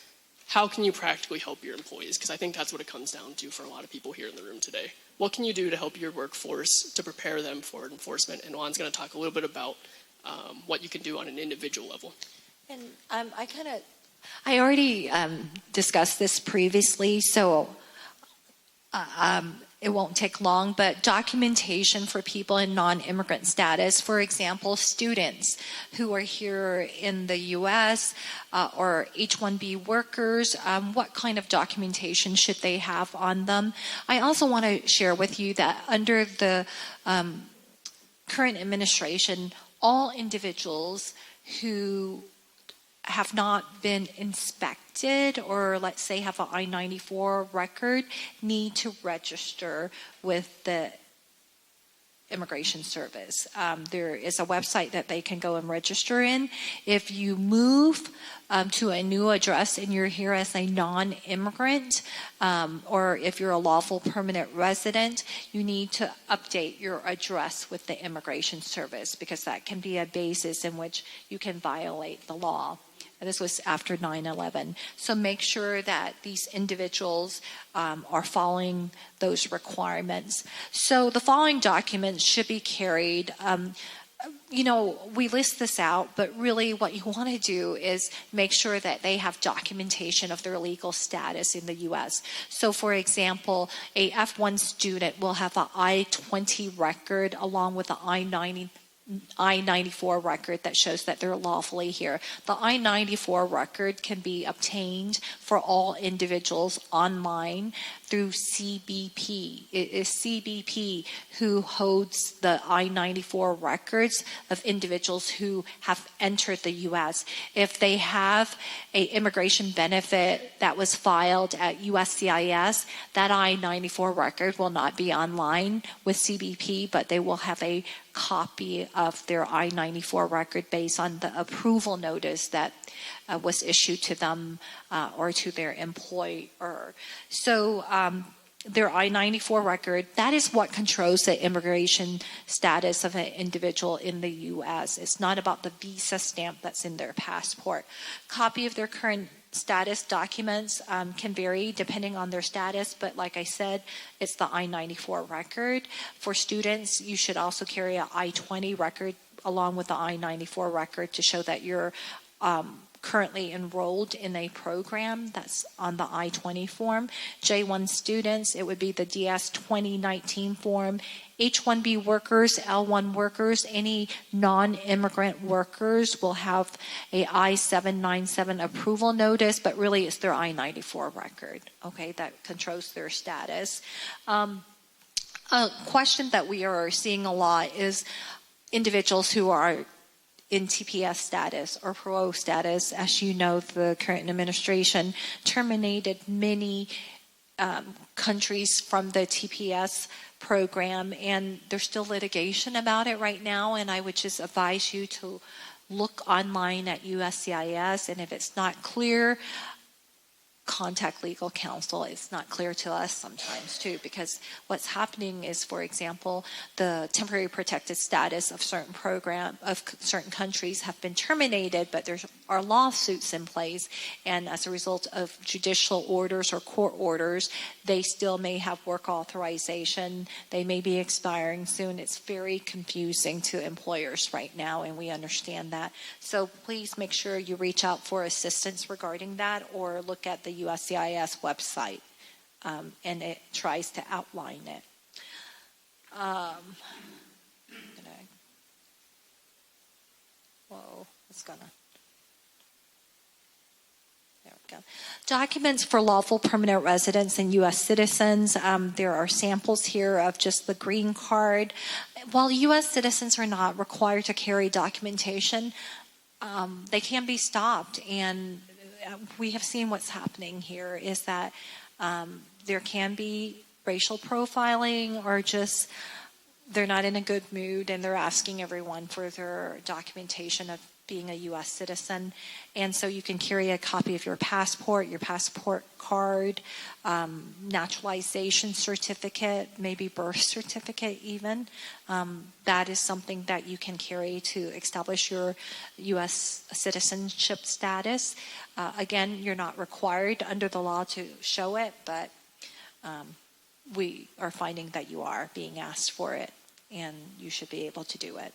how can you practically help your employees? Because I think that's what it comes down to for a lot of people here in the room today. What can you do to help your workforce to prepare them for enforcement? And Juan's going to talk a little bit about what you can do on an individual level. And I already discussed this previously, so it won't take long, but documentation for people in non-immigrant status, for example, students who are here in the U.S. Or H-1B workers, what kind of documentation should they have on them? I also want to share with you that under the current administration, all individuals who have not been inspected or, let's say, have an I-94 record need to register with the Immigration Service. There is a website that they can go and register in. If you move to a new address and you're here as a non-immigrant, or if you're a lawful permanent resident, you need to update your address with the Immigration Service, because that can be a basis in which you can violate the law. And this was after 9/11. So make sure that these individuals are following those requirements. So the following documents should be carried. We list this out, but really what you want to do is make sure that they have documentation of their legal status in the U.S. So, for example, a F1 student will have an I-20 record along with an I-94 record that shows that they're lawfully here. The I-94 record can be obtained for all individuals online through CBP. It is CBP who holds the I-94 records of individuals who have entered the U.S. If they have an immigration benefit that was filed at USCIS, that I-94 record will not be online with CBP, but they will have a copy of their I-94 record based on the approval notice that was issued to them or to their employer. So their I-94 record, that is what controls the immigration status of an individual in the U.S. It's not about the visa stamp that's in their passport. Copy of their current status documents can vary depending on their status, but like I said, it's the I-94 record. For students, you should also carry an I-20 record along with the I-94 record to show that you're currently enrolled in a program that's on the I-20 form. J1 students, it would be the DS 2019 form. H-1B workers, L-1 workers, any non-immigrant workers will have a I-797 approval notice, but really it's their I-94 record, okay, that controls their status. A question that we are seeing a lot is individuals who are in TPS status or parole status. As you know, the current administration terminated many countries from the TPS program, and there's still litigation about it right now, and I would just advise you to look online at USCIS, and if it's not clear, contact legal counsel. It's not clear to us sometimes too, because what's happening is, for example, the temporary protected status of certain countries have been terminated, but there are lawsuits in place, and as a result of judicial orders or court orders, they still may have work authorization. They may be expiring soon. It's very confusing to employers right now, and we understand that. So please make sure you reach out for assistance regarding that, or look at the USCIS website, and it tries to outline it. There we go. Documents for lawful permanent residents and U.S. citizens. There are samples here of just the green card. While U.S. citizens are not required to carry documentation, they can be stopped, and we have seen what's happening here is that there can be racial profiling, or just they're not in a good mood and they're asking everyone for their documentation of being a U.S. citizen. And so you can carry a copy of your passport card, naturalization certificate, maybe birth certificate even. That is something that you can carry to establish your U.S. citizenship status. Again, you're not required under the law to show it, but we are finding that you are being asked for it, and you should be able to do it.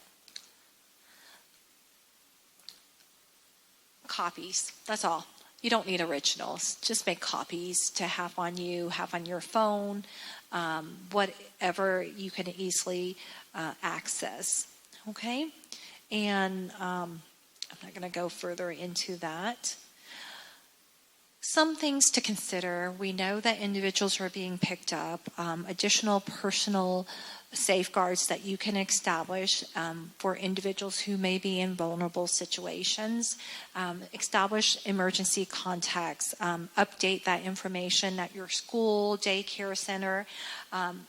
Copies, that's all. You don't need originals. Just make copies to have on you, have on your phone, whatever you can easily access. Okay? And I'm not going to go further into that. Some things to consider. We know that individuals are being picked up. Additional personal safeguards that you can establish for individuals who may be in vulnerable situations. Establish emergency contacts. Update that information at your school, daycare center.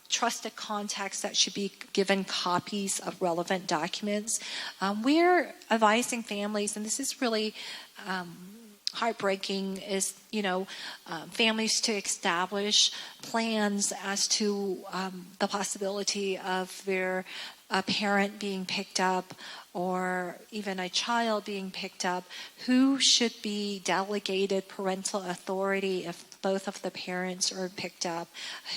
Trusted contacts that should be given copies of relevant documents. We're advising families, and this is really heartbreaking, is families to establish plans as to the possibility of their parent being picked up or even a child being picked up. Who should be delegated parental authority if both of the parents are picked up?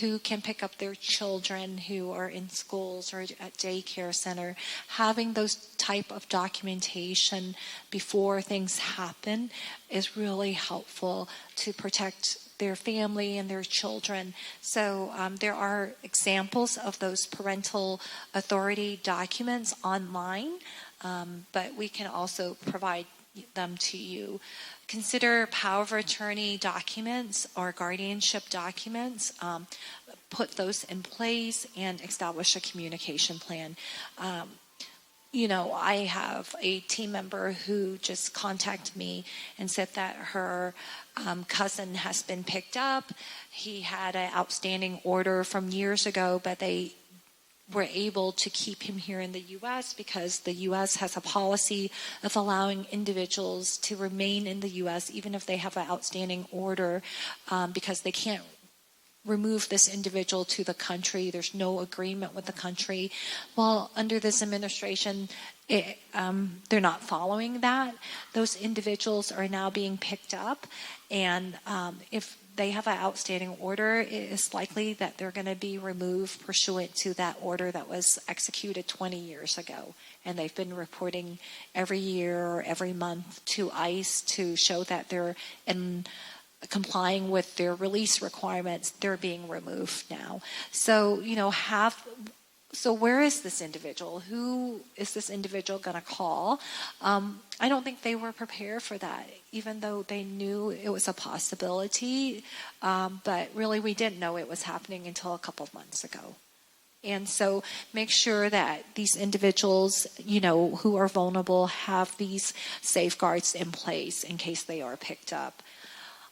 Who can pick up their children who are in schools or at daycare center? Having those type of documentation before things happen is really helpful to protect their family and their children. So there are examples of those parental authority documents online, but we can also provide them to you. Consider power of attorney documents or guardianship documents. Put those in place and establish a communication plan. I have a team member who just contacted me and said that her cousin has been picked up. He had an outstanding order from years ago, but they were able to keep him here in the U.S. because the U.S. has a policy of allowing individuals to remain in the U.S. even if they have an outstanding order, because they can't remove this individual to the country. There's no agreement with the country. Well, under this administration, they're not following that. Those individuals are now being picked up, and if they have an outstanding order, it is likely that they're going to be removed pursuant to that order that was executed 20 years ago. And they've been reporting every year or every month to ICE to show that they're complying with their release requirements. They're being removed now. So, so where is this individual? Who is this individual going to call? I don't think they were prepared for that, even though they knew it was a possibility. But really, we didn't know it was happening until a couple of months ago. And so make sure that these individuals, who are vulnerable have these safeguards in place in case they are picked up.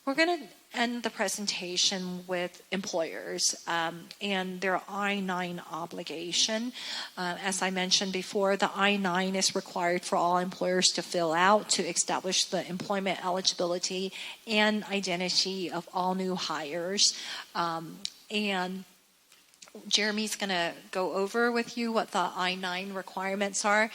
We're going to end the presentation with employers and their I-9 obligation. As I mentioned before, the I-9 is required for all employers to fill out to establish the employment eligibility and identity of all new hires. And Jeremy's going to go over with you what the I-9 requirements are.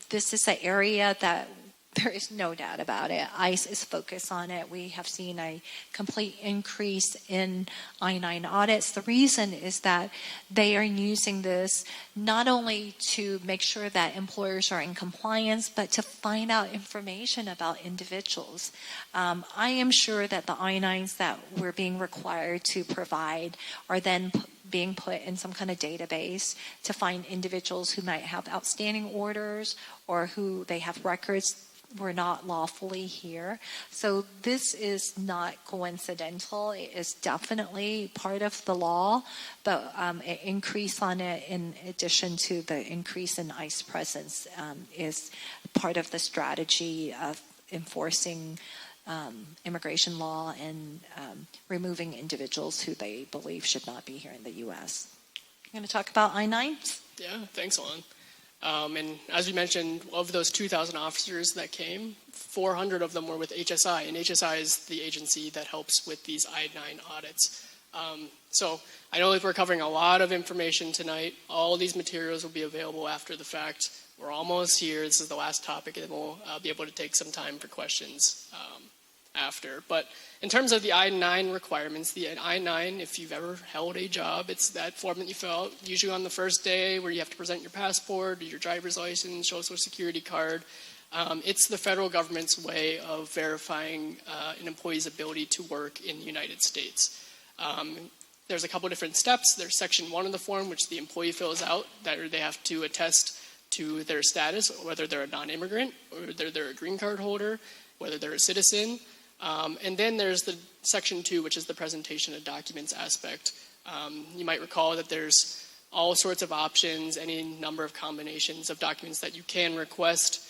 This is an area that there is no doubt about it. ICE is focused on it. We have seen a complete increase in I-9 audits. The reason is that they are using this not only to make sure that employers are in compliance, but to find out information about individuals. I am sure that the I-9s that we're being required to provide are then being put in some kind of database to find individuals who might have outstanding orders or who they have records were not lawfully here. So this is not coincidental. It is definitely part of the law, but an increase on it in addition to the increase in ICE presence is part of the strategy of enforcing immigration law and removing individuals who they believe should not be here in the U.S. You're going to talk about I-9? Yeah, thanks, Lon. And as we mentioned, of those 2,000 officers that came, 400 of them were with HSI, and HSI is the agency that helps with these I-9 audits. So I know that we're covering a lot of information tonight. All of these materials will be available after the fact. We're almost here. This is the last topic, and we'll be able to take some time for questions after. But in terms of the I-9 requirements, the I-9, if you've ever held a job, it's that form that you fill out usually on the first day where you have to present your passport, your driver's license, social security card. It's the federal government's way of verifying an employee's ability to work in the United States. There's a couple different steps. There's section 1 of the form, which the employee fills out, that they have to attest to their status, whether they're a non-immigrant, or whether they're a green card holder, whether they're a citizen. And then there's the section 2, which is the presentation of documents aspect. You might recall that there's all sorts of options, any number of combinations of documents that you can request.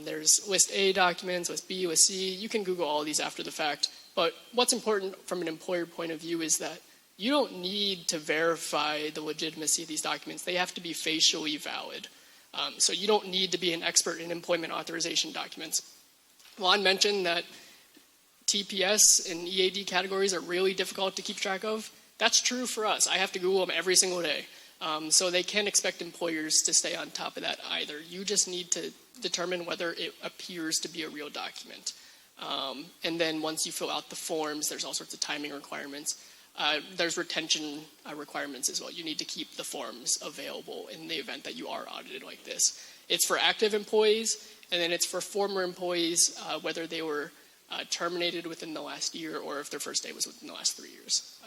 There's list A documents, list B, list C. You can Google all these after the fact. But what's important from an employer point of view is that you don't need to verify the legitimacy of these documents. They have to be facially valid. So you don't need to be an expert in employment authorization documents. Juan mentioned that TPS and EAD categories are really difficult to keep track of. That's true for us. I have to Google them every single day. So they can't expect employers to stay on top of that either. You just need to determine whether it appears to be a real document. And then once you fill out the forms, there's all sorts of timing requirements. There's retention requirements as well. You need to keep the forms available in the event that you are audited like this. It's for active employees, and then it's for former employees, whether they were terminated within the last year or if their first day was within the last 3 years.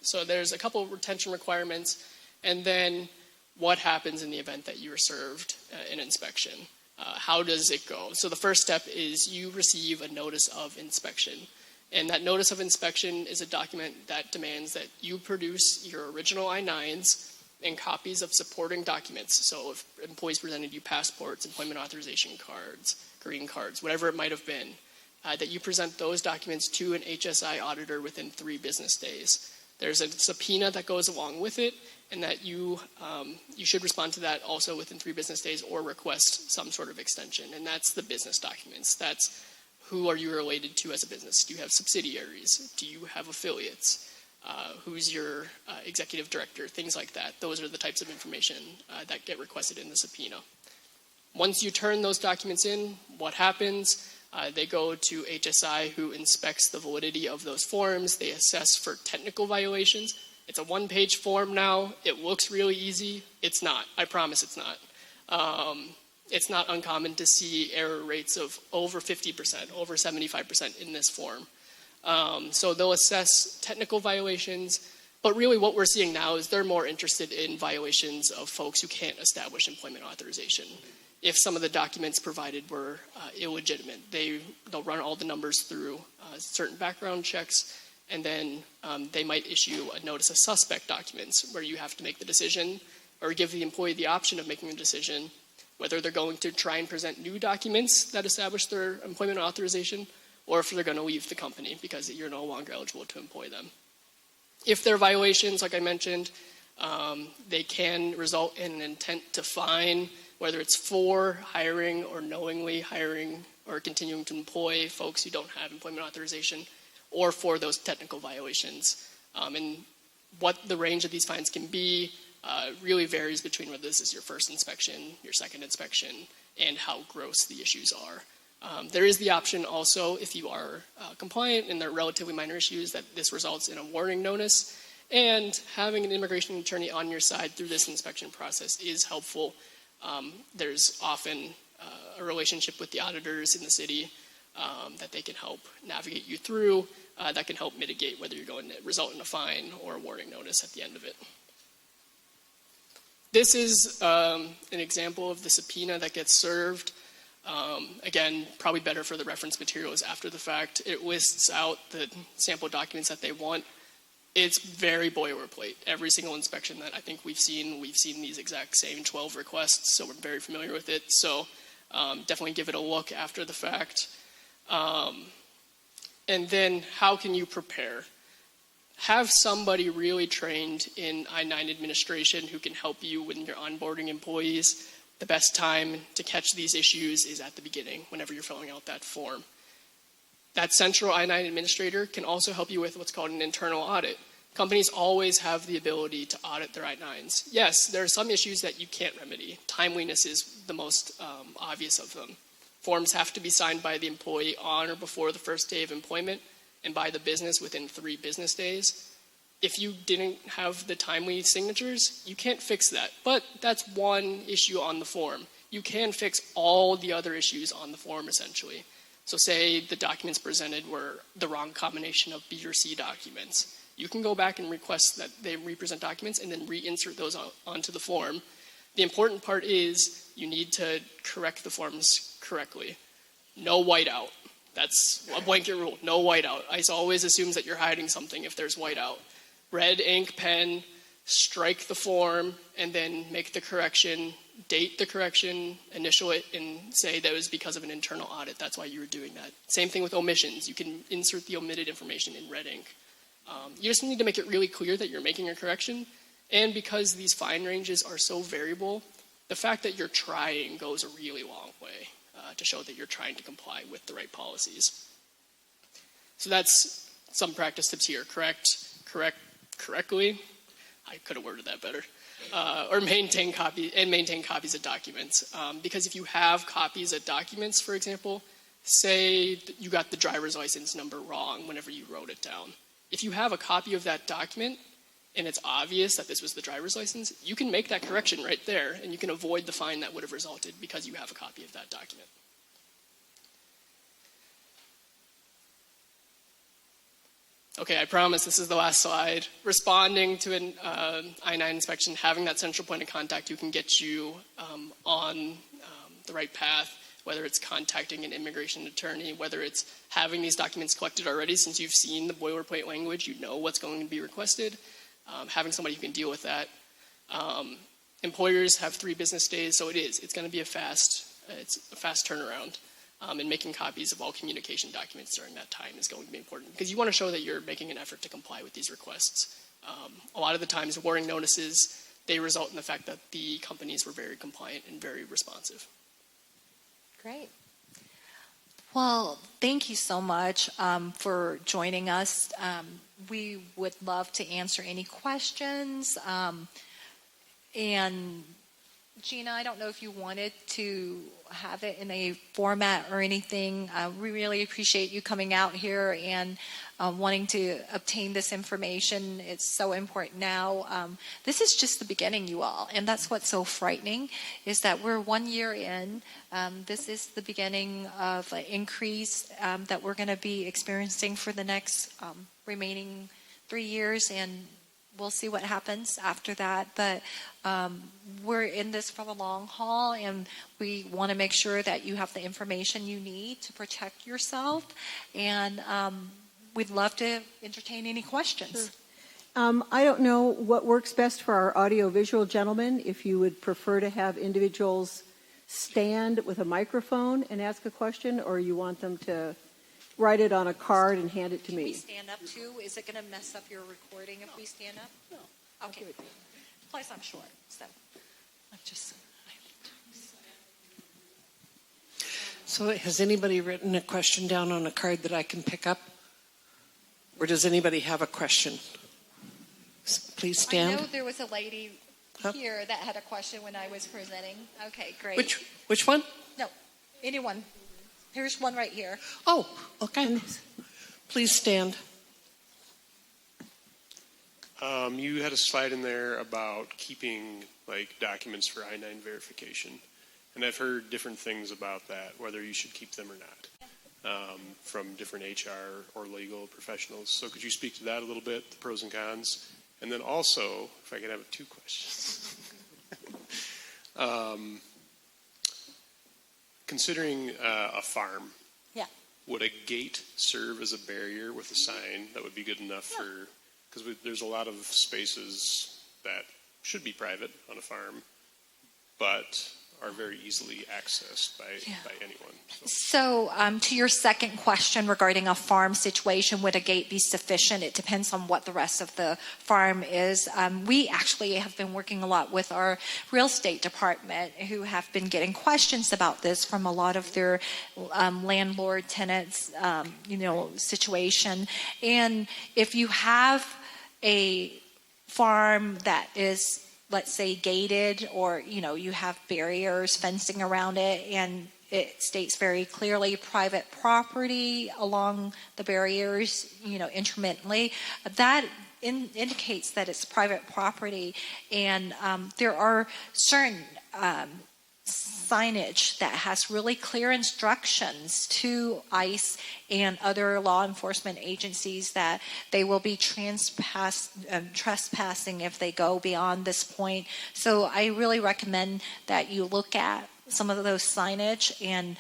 So there's a couple of retention requirements, and then what happens in the event that you are served an inspection. How does it go? So the first step is you receive a notice of inspection. And that notice of inspection is a document that demands that you produce your original I-9s and copies of supporting documents. So if employees presented you passports, employment authorization cards, green cards, whatever it might have been, that you present those documents to an HSI auditor within 3 business days. There's a subpoena that goes along with it, and that you should respond to that also within 3 business days or request some sort of extension. And that's the business documents. That's who are you related to as a business? Do you have subsidiaries? Do you have affiliates? Who's your executive director? Things like that. Those are the types of information that get requested in the subpoena. Once you turn those documents in, what happens? They go to HSI, who inspects the validity of those forms. They assess for technical violations. It's a 1-page form now. It looks really easy. It's not. I promise it's not. It's not uncommon to see error rates of over 50%, over 75% in this form. So they'll assess technical violations, but really what we're seeing now is they're more interested in violations of folks who can't establish employment authorization. If some of the documents provided were illegitimate, they'll run all the numbers through certain background checks, and then they might issue a notice of suspect documents where you have to make the decision or give the employee the option of making a decision whether they're going to try and present new documents that establish their employment authorization or if they're going to leave the company because you're no longer eligible to employ them. If there are violations, like I mentioned, they can result in an intent to fine, whether it's for hiring or knowingly hiring or continuing to employ folks who don't have employment authorization, or for those technical violations. And what the range of these fines can be really varies between whether this is your first inspection, your second inspection, and how gross the issues are. There is the option also, if you are compliant and they're relatively minor issues, that this results in a warning notice. And having an immigration attorney on your side through this inspection process is helpful. There's often a relationship with the auditors in the city that they can help navigate you through, that can help mitigate whether you're going to result in a fine or a warning notice at the end of it. This is an example of the subpoena that gets served. Again, probably better for the reference materials after the fact. It lists out the sample documents that they want. It's very boilerplate. Every single inspection that I think we've seen these exact same 12 requests, so we're very familiar with it. So definitely give it a look after the fact. And then how can you prepare? Have somebody really trained in I-9 administration who can help you when you're onboarding employees. The best time to catch these issues is at the beginning, whenever you're filling out that form. That central I-9 administrator can also help you with what's called an internal audit. Companies always have the ability to audit their I-9s. Yes, there are some issues that you can't remedy. Timeliness is the most obvious of them. Forms have to be signed by the employee on or before the first day of employment and by the business within 3 business days. If you didn't have the timely signatures, you can't fix that. But that's one issue on the form. You can fix all the other issues on the form, essentially. So say the documents presented were the wrong combination of B or C documents. You can go back and request that they represent documents and then reinsert those onto the form. The important part is you need to correct the forms correctly. No whiteout. That's a blanket rule. No whiteout. ICE always assumes that you're hiding something if there's whiteout. Red ink pen, strike the form, and then make the correction, date the correction, initial it, and say that it was because of an internal audit. That's why you were doing that. Same thing with omissions. You can insert the omitted information in red ink. You just need to make it really clear that you're making a correction. And because these fine ranges are so variable, the fact that you're trying goes a really long way to show that you're trying to comply with the right policies. So that's some practice tips here. Correctly. I could have worded that better. Or maintain copies of documents. Because if you have copies of documents, for example, say that you got the driver's license number wrong whenever you wrote it down. If you have a copy of that document and it's obvious that this was the driver's license, you can make that correction right there and you can avoid the fine that would have resulted because you have a copy of that document. Okay, I promise this is the last slide. Responding to an I-9 inspection, having that central point of contact who can get you on the right path, whether it's contacting an immigration attorney, whether it's having these documents collected already since you've seen the boilerplate language, you know what's going to be requested, having somebody who can deal with that. Employers have 3 business days, so it's going to be a fast turnaround. And making copies of all communication documents during that time is going to be important because you want to show that you're making an effort to comply with these requests. A lot of the times, warning notices, they result in the fact that the companies were very compliant and very responsive. Great. Well, thank you so much for joining us. We would love to answer any questions. And Gina, I don't know if you wanted to have it in a format or anything. We really appreciate you coming out here and wanting to obtain this information. It's so important now. This is just the beginning, you all, and that's what's so frightening is that we're 1 year in. This is the beginning of an increase that we're going to be experiencing for the next remaining 3 years, and we'll see what happens after that. But we're in this for the long haul, and we want to make sure that you have the information you need to protect yourself. And we'd love to entertain any questions. Sure. I don't know what works best for our audiovisual gentlemen, if you would prefer to have individuals stand with a microphone and ask a question, or you want them to write it on a card and hand it to me. Can we stand up too? Is it going to mess up your recording if we stand up? No. Okay. Plus, I'm short, so I'm just. So has anybody written a question down on a card that I can pick up? Or does anybody have a question? Please stand. I know there was a lady here that had a question when I was presenting. Okay, great. Which one? No, anyone. Here's one right here. Oh, okay. Please stand. You had a slide in there about keeping documents for I-9 verification, and I've heard different things about that, whether you should keep them or not, from different HR or legal professionals. So could you speak to that a little bit, the pros and cons? And then also, if I could have 2 questions. Considering a farm, Yeah. would a gate serve as a barrier with a sign that would be good enough for, because there's a lot of spaces that should be private on a farm, but are very easily accessed by anyone. So to your second question regarding a farm situation, would a gate be sufficient? It depends on what the rest of the farm is. We actually have been working a lot with our real estate department, who have been getting questions about this from a lot of their landlord tenants, situation. And if you have a farm that is, let's say, gated, or you have barriers, fencing around it, and it states very clearly private property along the barriers, intermittently, that indicates that it's private property. And there are certain signage that has really clear instructions to ICE and other law enforcement agencies that they will be trespassing if they go beyond this point. So I really recommend that you look at some of those signage and,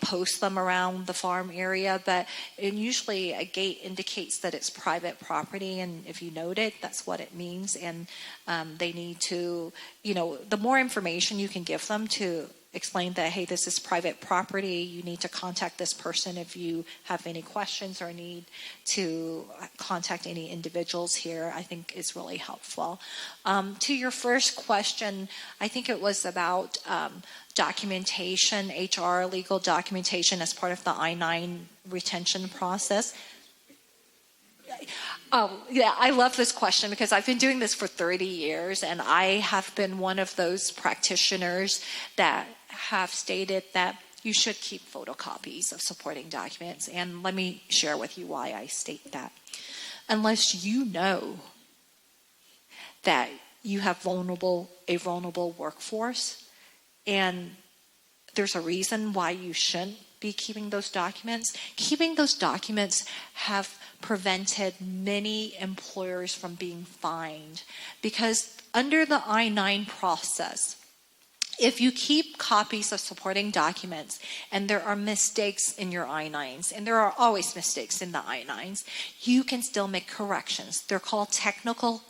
post them around the farm area. But usually a gate indicates that it's private property. And if you note it, that's what it means. And they need to, the more information you can give them to explain that, hey, this is private property. You need to contact this person if you have any questions or need to contact any individuals here, I think is really helpful. To your first question, I think it was about documentation, HR legal documentation as part of the I-9 retention process. Oh, yeah, I love this question because I've been doing this for 30 years, and I have been one of those practitioners that have stated that you should keep photocopies of supporting documents. And let me share with you why I state that. Unless you know that you have a vulnerable workforce, and there's a reason why you shouldn't be keeping those documents. Keeping those documents have prevented many employers from being fined, because under the I-9 process, if you keep copies of supporting documents and there are mistakes in your I-9s, and there are always mistakes in the I-9s, you can still make corrections. They're called technical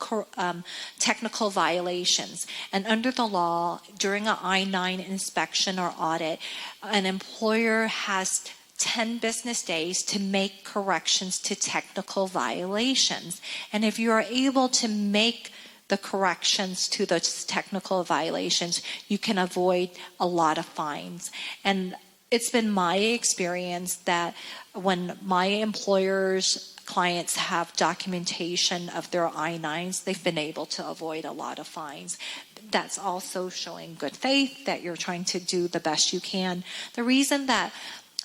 violations. And under the law, during an I-9 inspection or audit, an employer has 10 business days to make corrections to technical violations. And if you are able to make the corrections to those technical violations, you can avoid a lot of fines. And it's been my experience that when my employers' clients have documentation of their I-9s, they've been able to avoid a lot of fines. That's also showing good faith, that you're trying to do the best you can. The reason that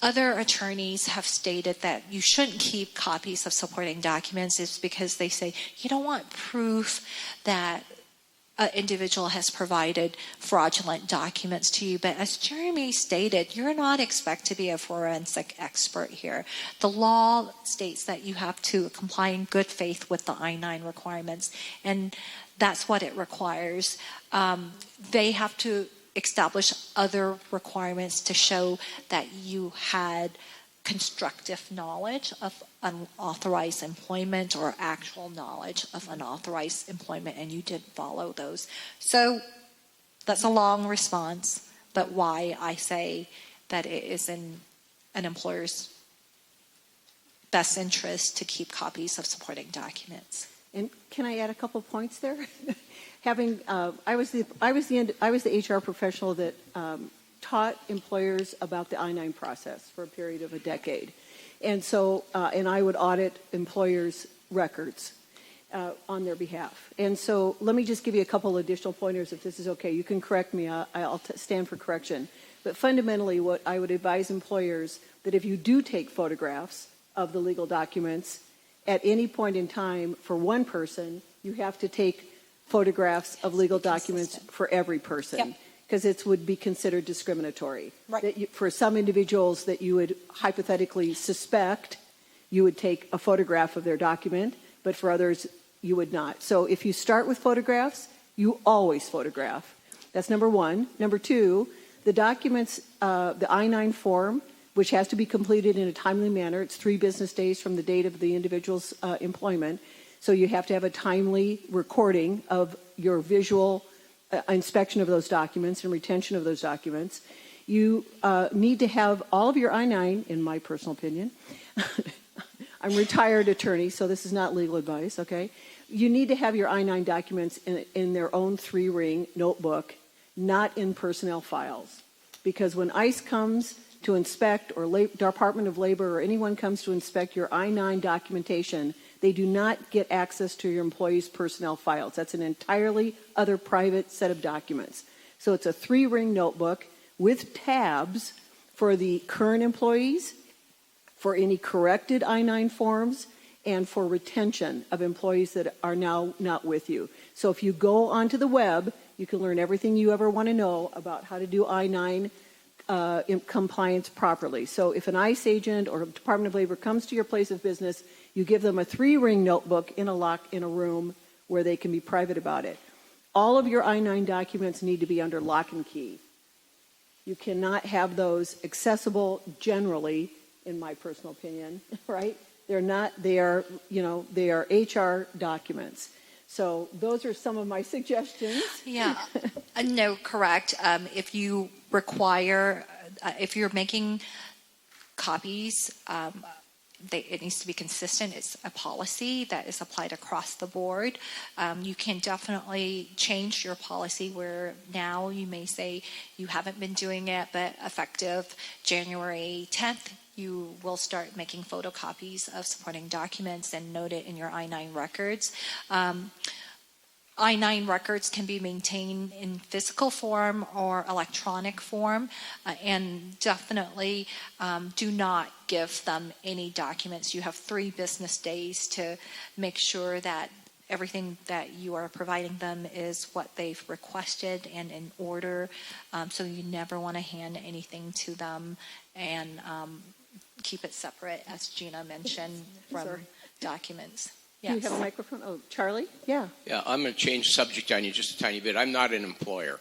other attorneys have stated that you shouldn't keep copies of supporting documents is because they say you don't want proof that an individual has provided fraudulent documents to you. But as Jeremy stated, you're not expected to be a forensic expert here. The law states that you have to comply in good faith with the I-9 requirements, and that's what it requires. They have to establish other requirements to show that you had constructive knowledge of unauthorized employment or actual knowledge of unauthorized employment, and you didn't follow those. So that's a long response, but why I say that it is in an employer's best interest to keep copies of supporting documents. And can I add a couple points there? I was the HR professional that taught employers about the I-9 process for a period of a decade, and so and I would audit employers' records on their behalf. And so let me just give you a couple additional pointers, if this is okay. You can correct me. I'll stand for correction. But fundamentally, what I would advise employers, that if you do take photographs of the legal documents at any point in time for one person, you have to take photographs of legal documents for every person, because it would be considered discriminatory. Right. That for some individuals that you would hypothetically suspect, you would take a photograph of their document, but for others, you would not. So if you start with photographs, you always photograph. That's number one. Number two, the documents, the I-9 form, which has to be completed in a timely manner. It's 3 business days from the date of the individual's employment. So you have to have a timely recording of your visual inspection of those documents and retention of those documents. You need to have all of your I-9, in my personal opinion. I'm a retired attorney, so this is not legal advice, okay? You need to have your I-9 documents in their own 3-ring notebook, not in personnel files. Because when ICE comes to inspect, or Department of Labor or anyone comes to inspect your I-9 documentation, they do not get access to your employees' personnel files. That's an entirely other private set of documents. So it's a 3-ring notebook with tabs for the current employees, for any corrected I-9 forms, and for retention of employees that are now not with you. So if you go onto the web, you can learn everything you ever want to know about how to do I-9 compliance properly. So if an ICE agent or Department of Labor comes to your place of business, you give them a 3-ring notebook in a room where they can be private about it. All of your I-9 documents need to be under lock and key. You cannot have those accessible generally, in my personal opinion, right? They're not, they are HR documents. So those are some of my suggestions. Yeah, no, correct. If you require, if you're making copies, it needs to be consistent. It's a policy that is applied across the board. You can definitely change your policy where now you may say you haven't been doing it, but effective January 10th, you will start making photocopies of supporting documents and note it in your I-9 records. I-9 records can be maintained in physical form or electronic form, and definitely do not give them any documents. You have 3 business days to make sure that everything that you are providing them is what they've requested and in order. So you never want to hand anything to them, and keep it separate, as Gina mentioned, from documents. Yes. Do you have a microphone? Oh, Charlie? Yeah. Yeah, I'm going to change subject on you just a tiny bit. I'm not an employer,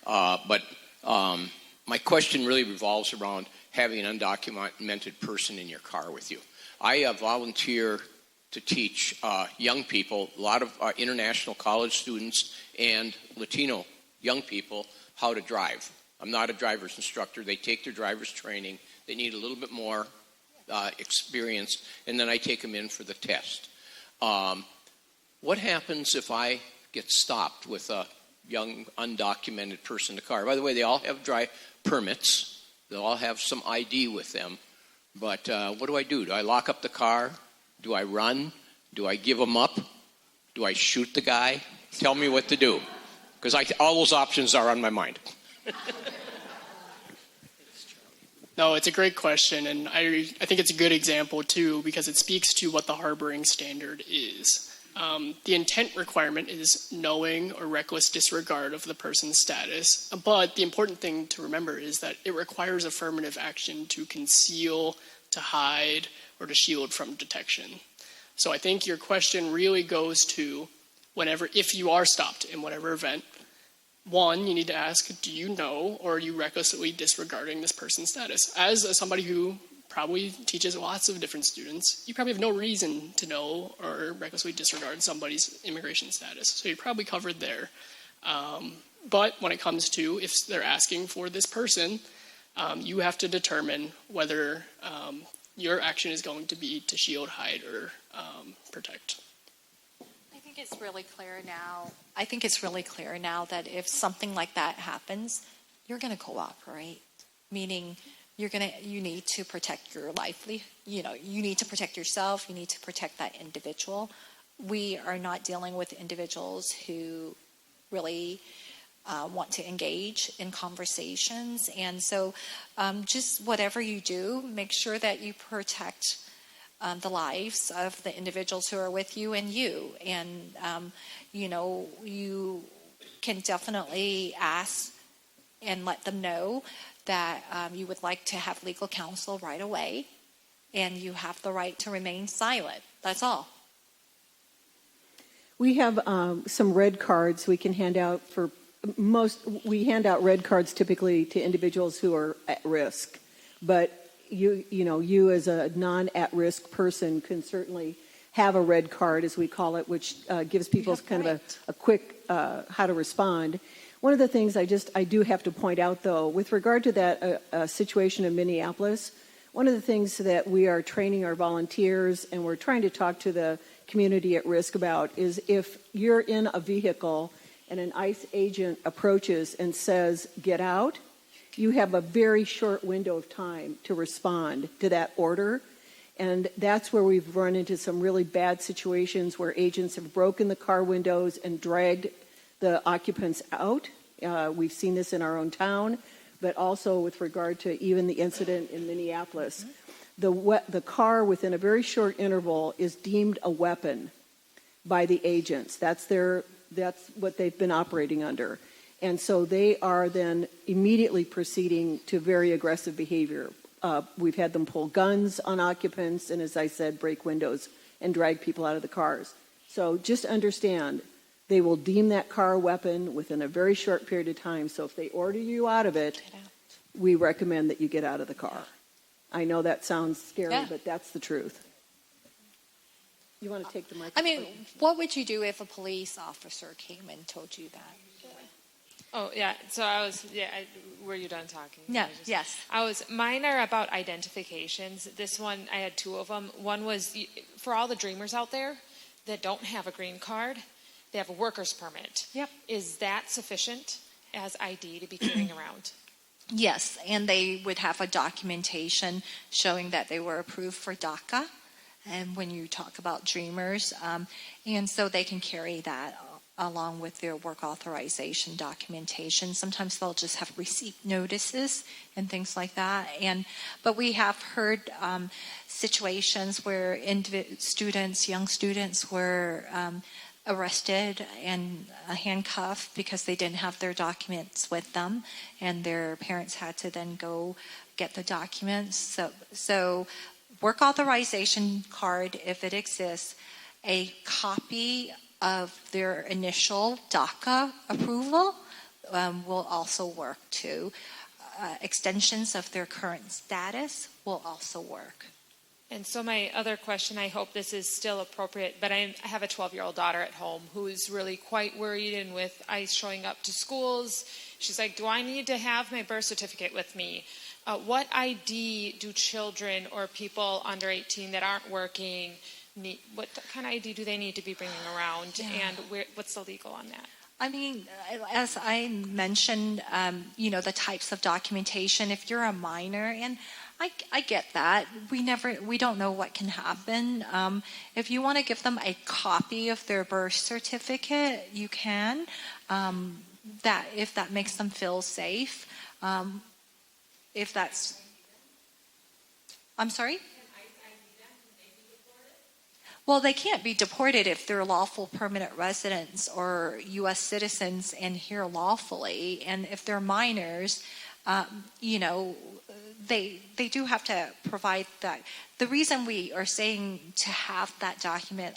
but my question really revolves around having an undocumented person in your car with you. I volunteer to teach young people, a lot of international college students and Latino young people, how to drive. I'm not a driver's instructor. They take their driver's training. They need a little bit more experience, and then I take them in for the test. What happens if I get stopped with a young undocumented person in the car? By the way, they all have drive permits. They'll all have some ID with them. But what do? Do I lock up the car? Do I run? Do I give them up? Do I shoot the guy? Tell me what to do, because all those options are on my mind. No, it's a great question, and I think it's a good example, too, because it speaks to what the harboring standard is. The intent requirement is knowing or reckless disregard of the person's status, but the important thing to remember is that it requires affirmative action to conceal, to hide, or to shield from detection. So I think your question really goes to if you are stopped in whatever event, one, you need to ask, do you know or are you recklessly disregarding this person's status? As somebody who probably teaches lots of different students, you probably have no reason to know or recklessly disregard somebody's immigration status. So you're probably covered there. But when it comes to if they're asking for this person, you have to determine whether your action is going to be to shield, hide, or protect. I think it's really clear now that if something like that happens, you're going to cooperate. Meaning, you need to protect your livelihood. You need to protect yourself. You need to protect that individual. We are not dealing with individuals who really want to engage in conversations, and so just whatever you do, make sure that you protect the lives of the individuals who are with you and you. And, you can definitely ask and let them know that you would like to have legal counsel right away, and you have the right to remain silent. That's all. We have some red cards we can hand out for we hand out red cards typically to individuals who are at risk, but you as a non-at-risk person can certainly have a red card, as we call it, which gives people kind of a quick how to respond. One of the things I do have to point out, though, with regard to that situation in Minneapolis, one of the things that we are training our volunteers and we're trying to talk to the community at risk about is if you're in a vehicle and an ICE agent approaches and says, "Get out," you have a very short window of time to respond to that order. And that's where we've run into some really bad situations where agents have broken the car windows and dragged the occupants out. We've seen this in our own town, but also with regard to even the incident in Minneapolis. The car within a very short interval is deemed a weapon by the agents. That's what they've been operating under. And so they are then immediately proceeding to very aggressive behavior. We've had them pull guns on occupants and, as I said, break windows and drag people out of the cars. So just understand, they will deem that car a weapon within a very short period of time. So if they order you out of it, we recommend that you get out of the car. I know that sounds scary, Yeah. but that's the truth. You want to take the I microphone? mean, what would you do if a police officer came and told you that? Oh, yeah. So were you done talking? Yeah, yes. Mine are about identifications. This one, I had two of them. One was for all the dreamers out there that don't have a green card, they have a worker's permit. Yep. Is that sufficient as ID to be carrying around? Yes, and they would have a documentation showing that they were approved for DACA. And when you talk about dreamers, and so they can carry that along with their work authorization documentation. Sometimes they'll just have receipt notices and things like that. But we have heard situations where young students were arrested and handcuffed because they didn't have their documents with them, and their parents had to then go get the documents. So work authorization card, if it exists, a copy of their initial DACA approval will also work too. Extensions of their current status will also work. And so my other question, I hope this is still appropriate, but I have a 12-year-old daughter at home who is really quite worried, and with ICE showing up to schools, she's like, do I need to have my birth certificate with me? What ID do children or people under 18 that aren't working need? What kind of ID do they need to be bringing around, and what's the legal on that? I mean, as I mentioned, the types of documentation, if you're a minor, and I get that. We don't know what can happen. If you want to give them a copy of their birth certificate, you can. If that makes them feel safe. I'm sorry? Well, they can't be deported if they're lawful permanent residents or U.S. citizens and here lawfully. And if they're minors, they do have to provide that. The reason we are saying to have that document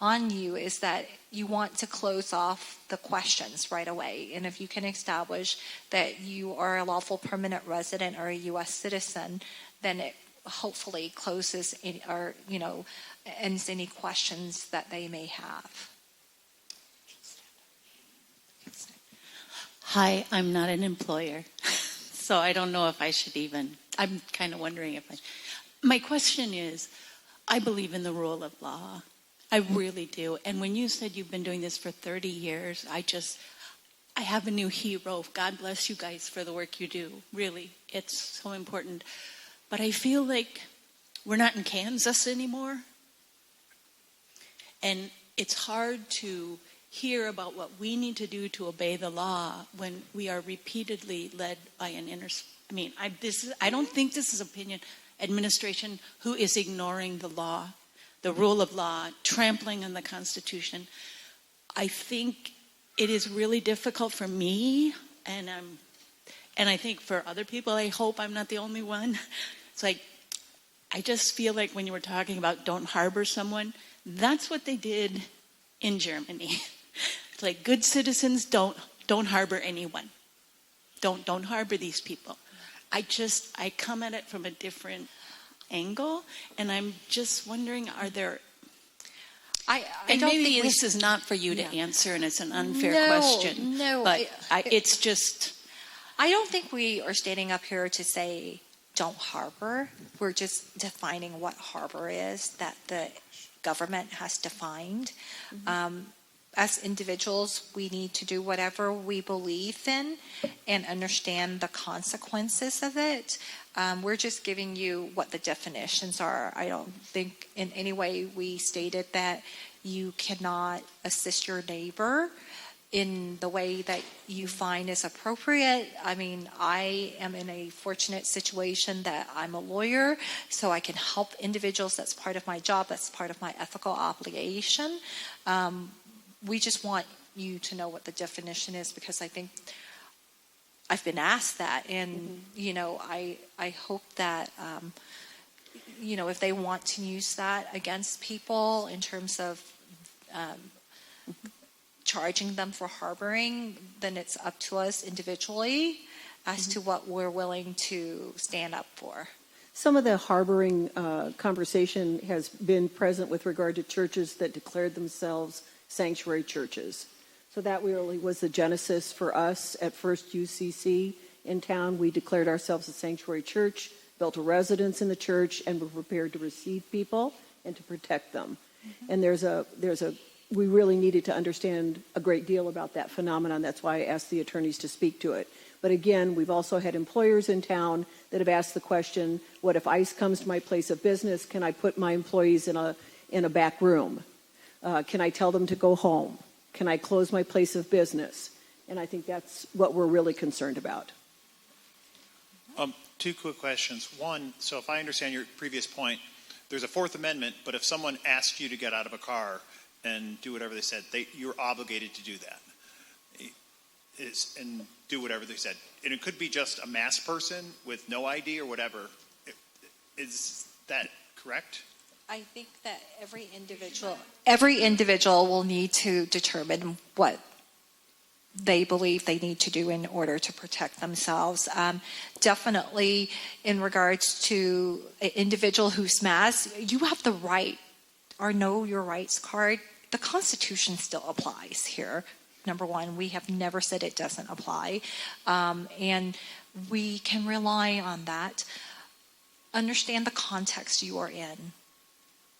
on you is that you want to close off the questions right away. And if you can establish that you are a lawful permanent resident or a U.S. citizen, then it hopefully closes ends any questions that they may have. Hi, I'm not an employer, so I don't know if I should I'm kind of wondering my question is, I believe in the rule of law. I really do. And when you said you've been doing this for 30 years, I have a new hero. God bless you guys for the work you do. Really, it's so important. But I feel like we're not in Kansas anymore. And it's hard to hear about what we need to do to obey the law when we are repeatedly led by I don't think this is opinion administration who is ignoring the law, the rule of law, trampling on the Constitution. I think it is really difficult for me, and I think for other people. I hope I'm not the only one. It's like, I just feel like when you were talking about don't harbor someone, that's what they did in Germany. It's like good citizens don't harbor anyone. Don't harbor these people. I come at it from a different angle, and I'm just wondering, are there... I don't maybe think this is not for you to answer, and it's an unfair question. No, but it's just... I don't think we are standing up here to say don't harbor. We're just defining what harbor is that the government has defined. Mm-hmm. As individuals, we need to do whatever we believe in and understand the consequences of it. We're just giving you what the definitions are. I don't think in any way we stated that you cannot assist your neighbor in the way that you find is appropriate. I mean, I am in a fortunate situation that I'm a lawyer, so I can help individuals. That's part of my job. That's part of my ethical obligation. We just want you to know what the definition is, because I think I've been asked that, and I hope that if they want to use that against people in terms of charging them for harboring, then it's up to us individually as to what we're willing to stand up for. Some of the harboring conversation has been present with regard to churches that declared themselves sanctuary churches. So that really was the genesis for us at First UCC in town. We declared ourselves a sanctuary church, built a residence in the church, and were prepared to receive people and to protect them. And we really needed to understand a great deal about that phenomenon. That's why I asked the attorneys to speak to it. But again, we've also had employers in town that have asked the question, what if ICE comes to my place of business? Can I put my employees in a back room? Can I tell them to go home? Can I close my place of business? And I think that's what we're really concerned about. Two quick questions. One, so if I understand your previous point, there's a Fourth Amendment, but if someone asks you to get out of a car and do whatever they said, you're obligated to do that. And do whatever they said. And it could be just a mass person with no ID or whatever. Is that correct? I think that every individual will need to determine what they believe they need to do in order to protect themselves. Definitely in regards to an individual who's masked, you have the right, our Know Your Rights card. The Constitution still applies here. Number one, we have never said it doesn't apply. And we can rely on that. Understand the context you are in.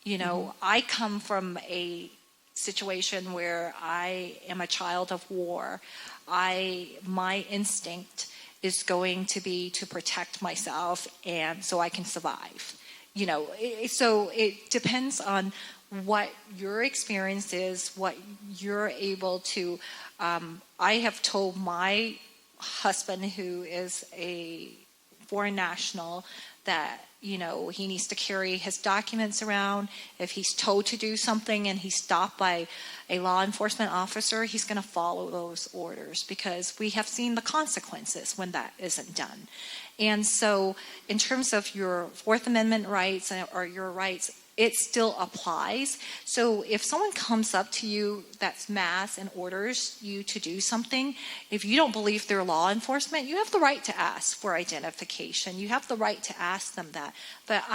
You know, I come from a situation where I am a child of war. My instinct is going to be to protect myself and so I can survive. You know, so it depends on what your experience is, what you're able to. I have told my husband, who is a foreign national, that, you know, he needs to carry his documents around. If he's told to do something and he's stopped by a law enforcement officer, he's going to follow those orders, because we have seen the consequences when that isn't done. And so in terms of your Fourth Amendment rights or your rights, it still applies. So if someone comes up to you that's masked and orders you to do something, if you don't believe they're law enforcement, you have the right to ask for identification. You have the right to ask them that. But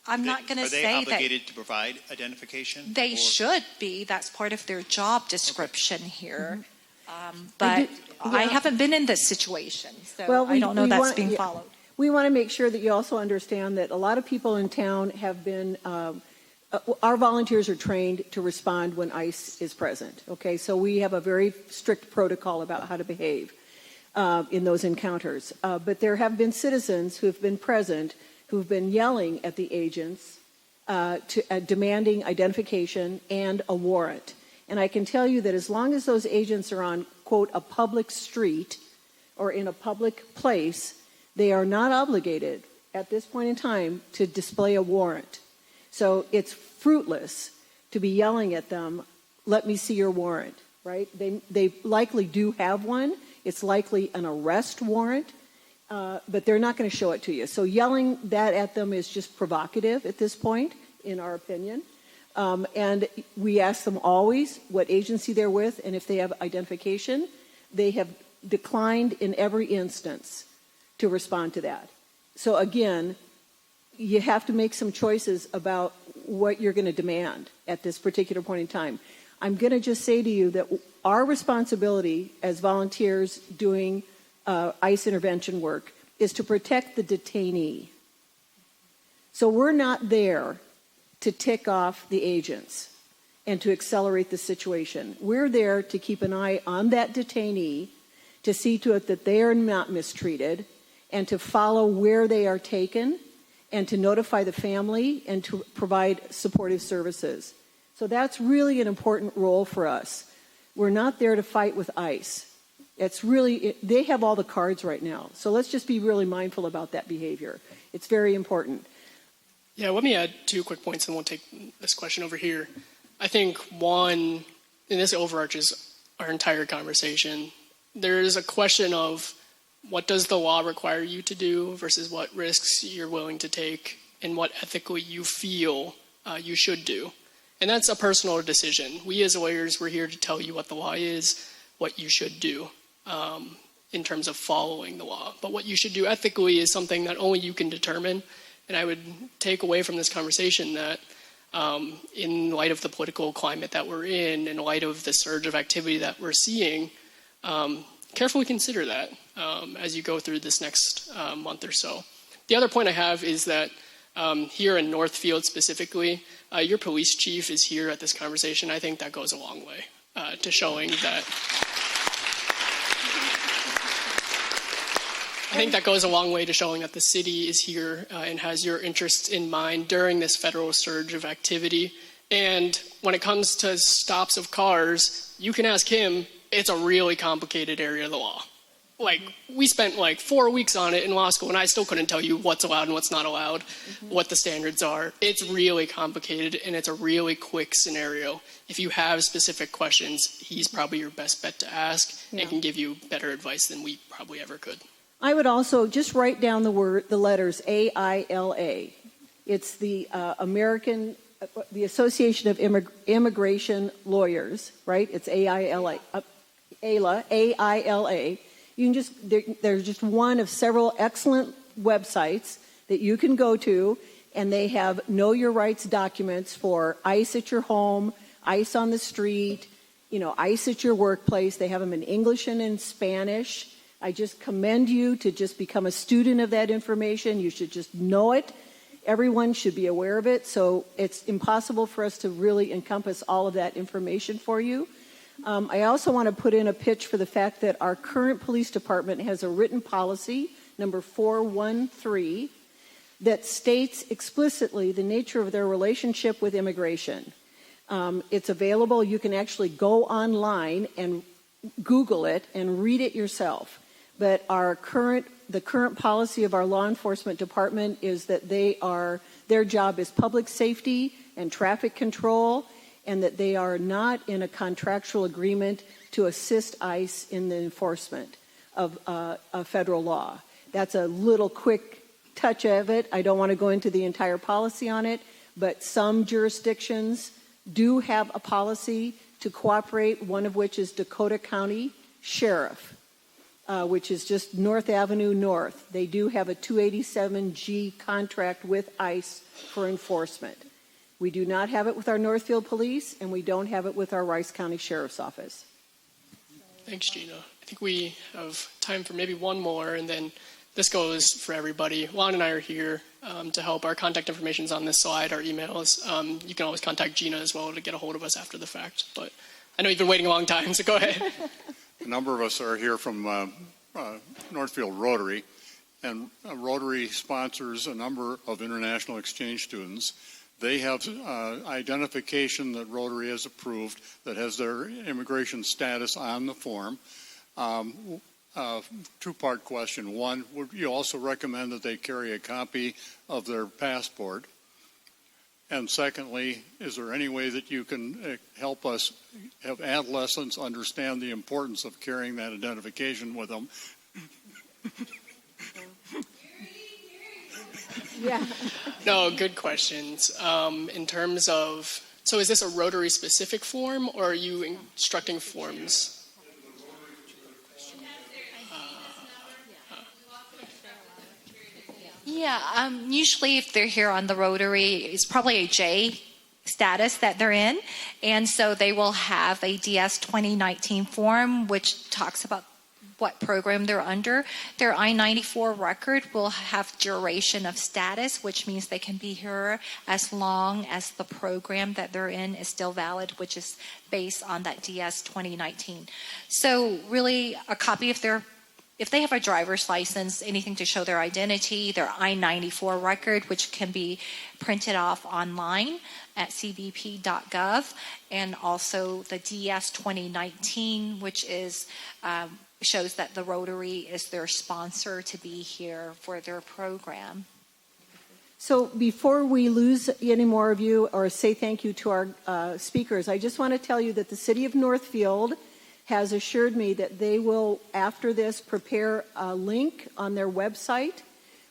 I'm not going to say that. Are they obligated to provide identification? They should be. That's part of their job description here. But I haven't been in this situation, so I don't know that's being followed. We want to make sure that you also understand that a lot of people in town have been, our volunteers are trained to respond when ICE is present, okay? So we have a very strict protocol about how to behave in those encounters. But there have been citizens who have been present who've been yelling at the agents demanding identification and a warrant. And I can tell you that as long as those agents are on, quote, a public street or in a public place, they are not obligated at this point in time to display a warrant. So it's fruitless to be yelling at them, let me see your warrant, right? They likely do have one. It's likely an arrest warrant, but they're not going to show it to you. So yelling that at them is just provocative at this point, in our opinion. And we ask them always what agency they're with, and if they have identification. They have declined in every instance to respond to that. So again, you have to make some choices about what you're going to demand at this particular point in time. I'm going to just say to you that our responsibility as volunteers doing ICE intervention work is to protect the detainee. So we're not there to tick off the agents and to accelerate the situation. We're there to keep an eye on that detainee, to see to it that they are not mistreated, and to follow where they are taken, and to notify the family, and to provide supportive services. So that's really an important role for us. We're not there to fight with ICE. They have all the cards right now. So let's just be really mindful about that behavior. It's very important. Yeah, let me add 2 quick points, and we'll take this question over here. I think one, and this overarches our entire conversation, there is a question of what does the law require you to do versus what risks you're willing to take and what ethically you feel you should do. And that's a personal decision. We as lawyers, we're here to tell you what the law is, what you should do. in terms of following the law. But what you should do ethically is something that only you can determine. And I would take away from this conversation that in light of the political climate that we're in light of the surge of activity that we're seeing, carefully consider that as you go through this next month or so. The other point I have is that here in Northfield specifically, your police chief is here at this conversation. I think that goes a long way to showing that. I think that goes a long way to showing that the city is here and has your interests in mind during this federal surge of activity. And when it comes to stops of cars, you can ask him. It's a really complicated area of the law. Like, we spent like 4 weeks on it in law school, and I still couldn't tell you what's allowed and what's not allowed, what the standards are. It's really complicated, and it's a really quick scenario. If you have specific questions, he's probably your best bet to ask and can give you better advice than we probably ever could. I would also just write down the letters AILA. It's the the Association of Immigration Lawyers, right? It's AILA. AILA. You can just there's just one of several excellent websites that you can go to, and they have Know Your Rights documents for ICE at your home, ICE on the street, ICE at your workplace. They have them in English and in Spanish. I just commend you to just become a student of that information. You should just know it. Everyone should be aware of it. So it's impossible for us to really encompass all of that information for you. I also want to put in a pitch for the fact that our current police department has a written policy, number 413, that states explicitly the nature of their relationship with immigration. It's available. You can actually go online and Google it and read it yourself. But the current policy of our law enforcement department is that their job is public safety and traffic control, and that they are not in a contractual agreement to assist ICE in the enforcement of federal law. That's a little quick touch of it. I don't want to go into the entire policy on it, but some jurisdictions do have a policy to cooperate, one of which is Dakota County Sheriff, which is just North Avenue North. They do have a 287G contract with ICE for enforcement. We do not have it with our Northfield Police, and we don't have it with our Rice County Sheriff's Office. Thanks, Gina. I think we have time for maybe one more, and then this goes for everybody. Juan and I are here to help. Our contact information is on this slide, our emails. You can always contact Gina as well to get a hold of us after the fact. But I know you've been waiting a long time, so go ahead. A number of us are here from Northfield Rotary, and Rotary sponsors a number of international exchange students. They have identification that Rotary has approved that has their immigration status on the form. Two-part question. One, would you also recommend that they carry a copy of their passport? And secondly, is there any way that you can help us have adolescents understand the importance of carrying that identification with them? Yeah. No, good questions. In terms of, so is this a Rotary specific form, or are you instructing forms? Yeah, usually if they're here on the Rotary, it's probably a J status that they're in. And so they will have a DS 2019 form, which talks about what program they're under. Their I-94 record will have duration of status, which means they can be here as long as the program that they're in is still valid, which is based on that DS 2019. So really a copy of if they have a driver's license, anything to show their identity, their I-94 record, which can be printed off online at cbp.gov, and also the DS 2019, which is shows that the Rotary is their sponsor to be here for their program. So before we lose any more of you or say thank you to our speakers, I just want to tell you that the City of Northfield has assured me that they will, after this, prepare a link on their website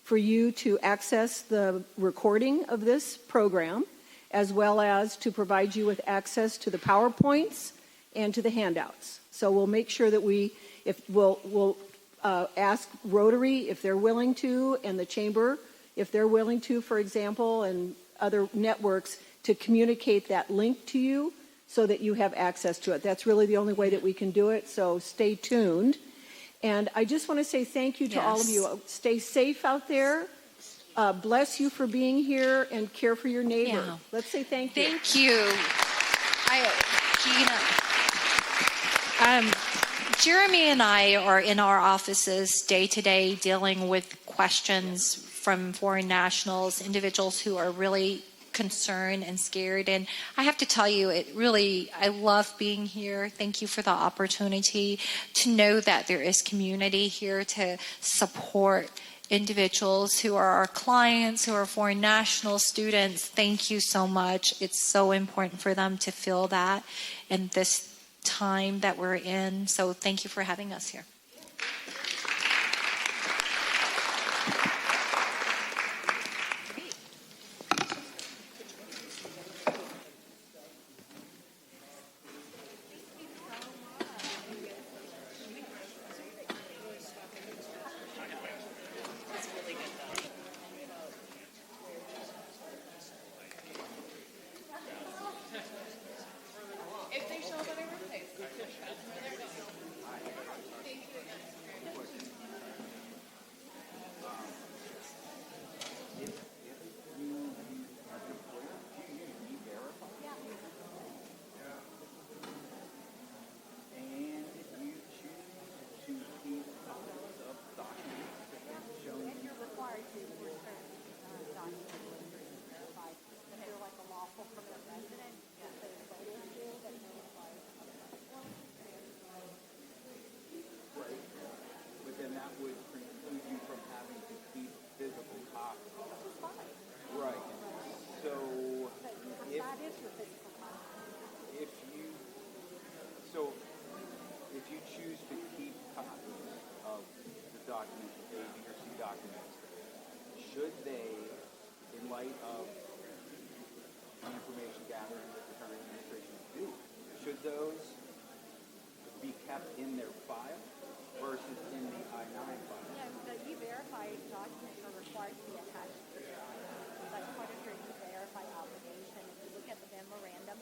for you to access the recording of this program, as well as to provide you with access to the PowerPoints and to the handouts. So we'll make sure that we'll ask Rotary if they're willing to, and the Chamber if they're willing to, for example, and other networks to communicate that link to you so that you have access to it. That's really the only way that we can do it, so stay tuned. And I just want to say thank you to all of you. Stay safe out there. Bless you for being here, and care for your neighbor. Yeah. Let's say thank you. Thank you. Gina. Jeremy and I are in our offices day to day dealing with questions from foreign nationals, individuals who are really concerned and scared. And I have to tell you, I love being here. Thank you for the opportunity to know that there is community here to support individuals who are our clients, who are foreign national students. Thank you so much. It's so important for them to feel that in this time that we're in. So thank you for having us here. If you choose to keep copies of the documents, A, B, or C documents, should they, in light of the information gathering that the current administration is doing, should those be kept in their file versus in the I-9 file? Yeah, the E-Verify documents are required to be attached to the file. That's part of your E-Verify obligation. If you look at the memorandum